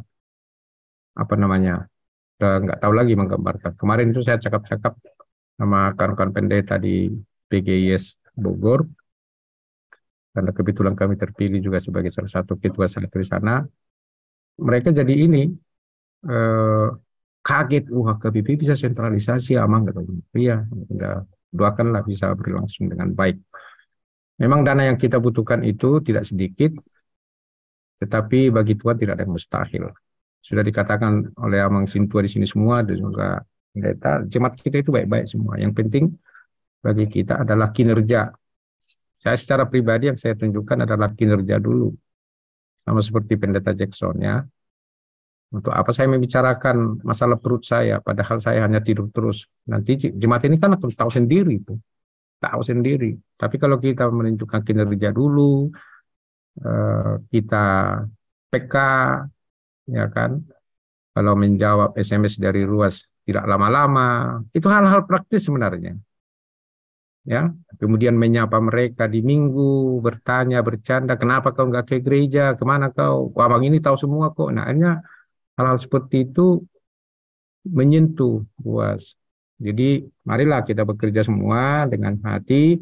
udah nggak tahu lagi menggambarkan. Kemarin itu saya cakap-cakap sama kawan-kawan pendeta di PGIS Bogor, karena kebetulan kami terpilih juga sebagai salah satu ketua satu di sana. Mereka jadi ini kaget, HKBP bisa sentralisasi, Amang gitu. Iya, udah doakanlah bisa berlangsung dengan baik. Memang dana yang kita butuhkan itu tidak sedikit, tetapi bagi Tuhan tidak ada yang mustahil. Sudah dikatakan oleh Amang Sintua di sini semua, dan juga pendeta, jemaat kita itu baik-baik semua. Yang penting bagi kita adalah kinerja. Saya secara pribadi yang saya tunjukkan adalah kinerja dulu. Sama seperti pendeta Jackson ya. Untuk apa saya membicarakan masalah perut saya, padahal saya hanya tidur terus. Nanti jemaat ini kan akan tahu sendiri itu. Tahu sendiri. Tapi kalau kita menunjukkan kinerja dulu, kita PK, ya kan, kalau menjawab SMS dari Ruas tidak lama-lama, itu hal-hal praktis sebenarnya. Ya, kemudian menyapa mereka di minggu, bertanya, bercanda, kenapa kau nggak ke gereja, kemana kau, Abang ini tahu semua kok. Nah, hanya hal-hal seperti itu menyentuh Ruas. Jadi marilah kita bekerja semua dengan hati.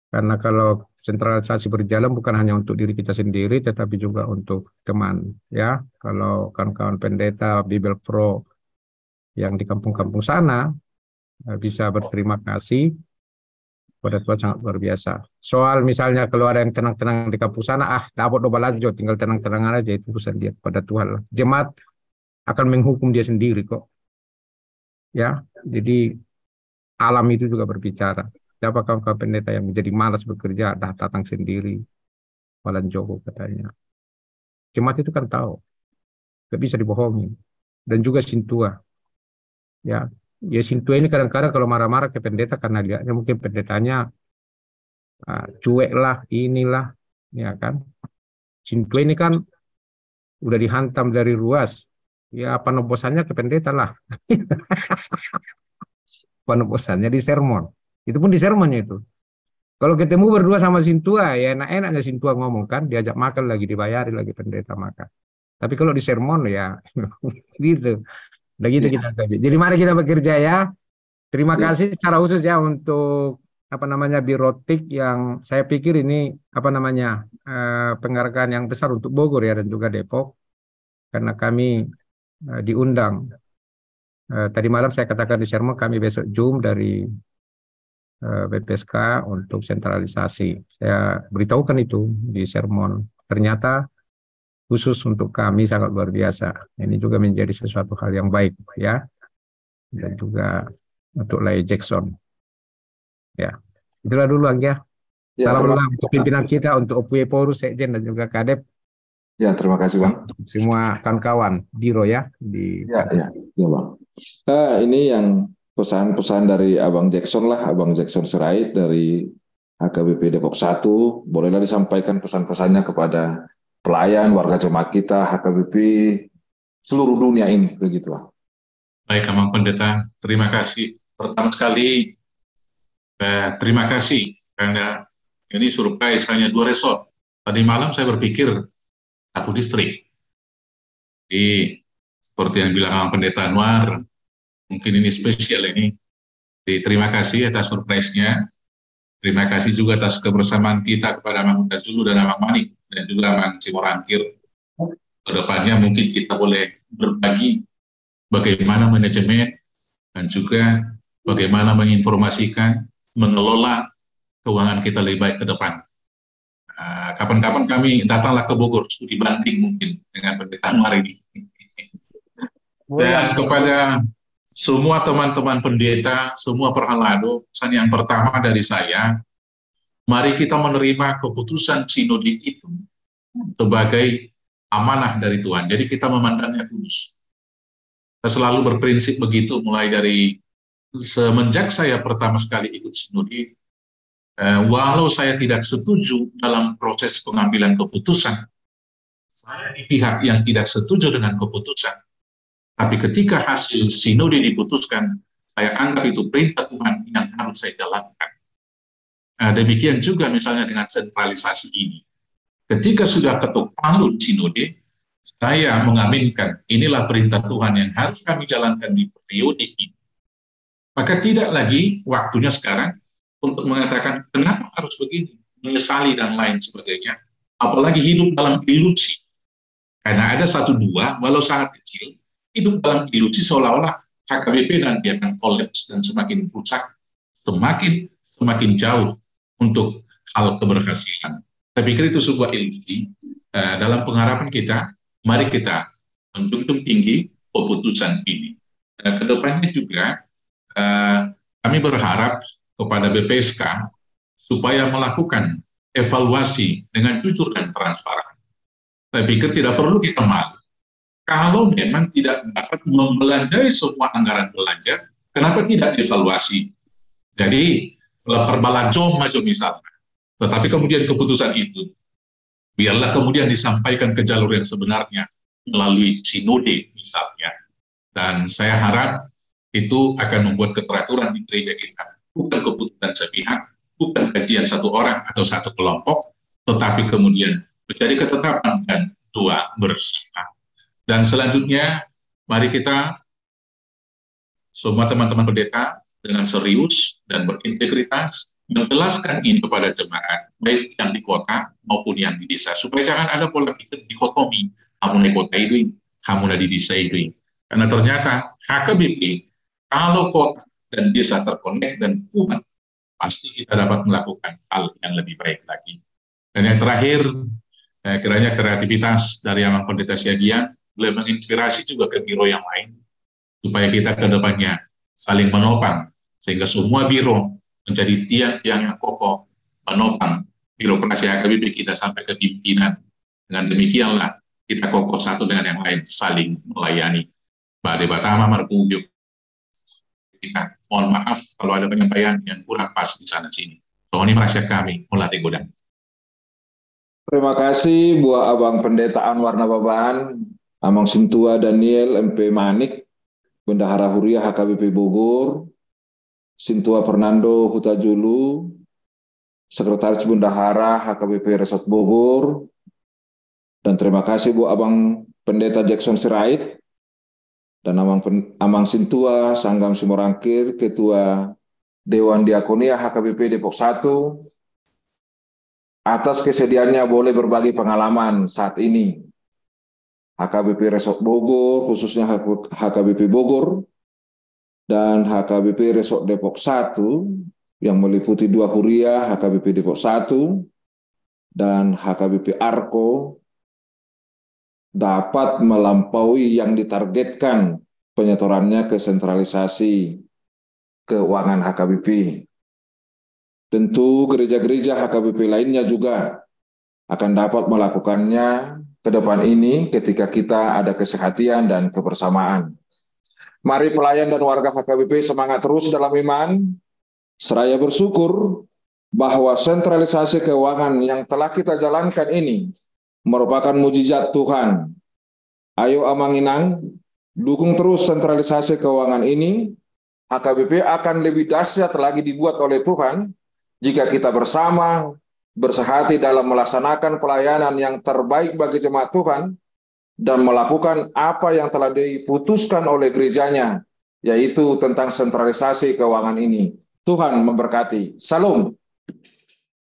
Karena kalau sentralisasi berjalan bukan hanya untuk diri kita sendiri, tetapi juga untuk teman. Ya, kalau kawan-kawan pendeta Bible Pro yang di kampung-kampung sana bisa berterima kasih pada Tuhan, sangat luar biasa. Soal misalnya kalau ada yang tenang-tenang di kampung sana, dapat doba lanjut, tinggal tenang-tenang aja, itu urusan dia pada Tuhan. Jemaat akan menghukum dia sendiri kok. Ya, jadi alam itu juga berbicara. Siapa kawan-kawan pendeta yang menjadi malas bekerja, datang sendiri. Walan Joko katanya. Jemaat itu kan tahu. Gak bisa dibohongi. Dan juga Sintua. Ya Sintua ini kadang-kadang kalau marah-marah ke pendeta karena lihatnya mungkin pendetanya cuek lah, inilah, ya kan. Sintua ini kan udah dihantam dari ruas, ya penobosannya ke pendeta lah. Penobosannya di sermon. Itu pun di sermonnya itu. Kalau ketemu berdua sama Sintua, ya enak-enaknya Sintua ngomong kan, diajak makan lagi, dibayari lagi pendeta makan. Tapi kalau di sermon ya gitu. Udah gitu Ya, kita. Jadi mari kita bekerja ya. Terima ya, kasih secara khusus ya untuk apa namanya Birotik yang saya pikir ini apa namanya penghargaan yang besar untuk Bogor ya dan juga Depok karena kami diundang. Tadi malam saya katakan di sermon kami besok Zoom dari BPSK untuk sentralisasi. Saya beritahukan itu di sermon. Ternyata khusus untuk kami sangat luar biasa. Ini juga menjadi sesuatu hal yang baik ya. Dan juga untuk Lai Jackson. Ya, itulah dulu Angga. ya, Salam terima dulu kasih. untuk pimpinan kita, untuk Opue Porus, Sekjen dan juga Kadep, Ya, terima kasih Bang. semua kawan-kawan Biro ya di Ya, ya, ya Bang. Ini yang pesan-pesan dari Abang Jackson lah, Abang Jackson Sirait dari HKBP Depok 1. Bolehlah disampaikan pesan-pesannya kepada pelayan, warga jemaat kita, HKBP seluruh dunia ini, begitu Bang. Baik, Abang Pendeta, terima kasih. Pertama sekali, terima kasih karena ini surprise hanya 2 resort. Tadi malam saya berpikir 1 distrik. Jadi seperti yang bilang Abang Pendeta Anwar, mungkin ini spesial ini. Jadi, terima kasih atas surprise-nya. Terima kasih juga atas kebersamaan kita kepada Abang Tazulu dan Abang Manik dan juga Abang Cimorangkir. Kedepannya mungkin kita boleh berbagi bagaimana manajemen dan juga bagaimana menginformasikan, mengelola keuangan kita lebih baik ke depan. Kapan-kapan kami datanglah ke Bogor, studi banding mungkin dengan Pendeta Anwar ini. Dan kepada semua teman-teman pendeta, semua perhalado, pesan yang pertama dari saya, mari kita menerima keputusan sinode itu sebagai amanah dari Tuhan. Jadi kita memandangnya kudus. Saya selalu berprinsip begitu, mulai dari semenjak saya pertama sekali ikut sinode, walau saya tidak setuju dalam proses pengambilan keputusan, saya di pihak yang tidak setuju dengan keputusan. Tapi ketika hasil sinode diputuskan, saya anggap itu perintah Tuhan yang harus saya jalankan. Demikian juga misalnya dengan sentralisasi ini. Ketika sudah ketuk palu sinode, saya mengaminkan inilah perintah Tuhan yang harus kami jalankan di periode ini. Maka tidak lagi waktunya sekarang untuk mengatakan kenapa harus begini, menyesali dan lain sebagainya. Apalagi hidup dalam ilusi. Karena ada 1-2, walau sangat kecil, hidup dalam ilusi seolah-olah HKBP nanti akan kolaps dan semakin rusak, semakin jauh untuk hal keberhasilan. Saya pikir itu sebuah ilusi. Dalam pengharapan kita, mari kita menjunjung tinggi keputusan ini. Kedepannya juga, kami berharap kepada BPSK supaya melakukan evaluasi dengan jujur dan transparan. Saya pikir tidak perlu kita malu. Kalau memang tidak dapat membelanjai semua anggaran belanja, kenapa tidak dievaluasi? Jadi, perbalancom macam misalnya. Tetapi kemudian keputusan itu, biarlah kemudian disampaikan ke jalur yang sebenarnya, melalui sinode misalnya. Dan saya harap itu akan membuat keteraturan di gereja kita. Bukan keputusan sepihak, bukan kajian satu orang atau satu kelompok, tetapi kemudian menjadi ketetapan dan doa bersama. Dan selanjutnya, mari kita semua teman-teman pendeta dengan serius dan berintegritas menjelaskan ini kepada jemaat, baik yang di kota maupun yang di desa, supaya jangan ada pola pikir dikotomi, kamu di kota itu, kamu di desa itu. Karena ternyata HKBP, kalau kota dan desa terkonek dan kuat, pasti kita dapat melakukan hal yang lebih baik lagi. Dan yang terakhir, kiranya kreativitas dari Abang Pendeta Siagian boleh menginspirasi juga ke biro yang lain, supaya kita ke depannya saling menopang, sehingga semua biro menjadi tiang-tiang yang kokoh, menopang birokrasi HKBP kita sampai ke pimpinan. Dengan demikianlah kita kokoh satu dengan yang lain, saling melayani. Bade Batama Marpugyo, kita mohon maaf kalau ada penyampaian yang kurang pas di sana sini. So ini rahasia kami melatih gudang. Terima kasih buat Abang Pendeta Anwar Nababan, Amang Sintua Daniel MP Manik, Bendahara Huria HKBP Bogor, Sintua Fernando Hutajulu, Sekretaris Bendahara HKBP Resort Bogor, dan terima kasih buat Abang Pendeta Jackson Sirait, dan Amang Sintua Sanggam Simorangkir, Ketua Dewan Diakonia HKBP Depok 1, atas kesediaannya boleh berbagi pengalaman saat ini. HKBP Resort Bogor, khususnya HKBP Bogor, dan HKBP Resort Depok 1, yang meliputi 2 Huria, HKBP Depok 1, dan HKBP Arko, dapat melampaui yang ditargetkan penyetorannya ke sentralisasi keuangan HKBP. Tentu gereja-gereja HKBP lainnya juga akan dapat melakukannya ke depan ini ketika kita ada kesehatian dan kebersamaan. Mari pelayan dan warga HKBP semangat terus dalam iman, seraya bersyukur bahwa sentralisasi keuangan yang telah kita jalankan ini merupakan mujizat Tuhan. Ayo Amanginang, dukung terus sentralisasi keuangan ini. HKBP akan lebih dahsyat lagi dibuat oleh Tuhan jika kita bersama bersehati dalam melaksanakan pelayanan yang terbaik bagi jemaat Tuhan dan melakukan apa yang telah diputuskan oleh gerejanya, yaitu tentang sentralisasi keuangan ini. Tuhan memberkati. Salam.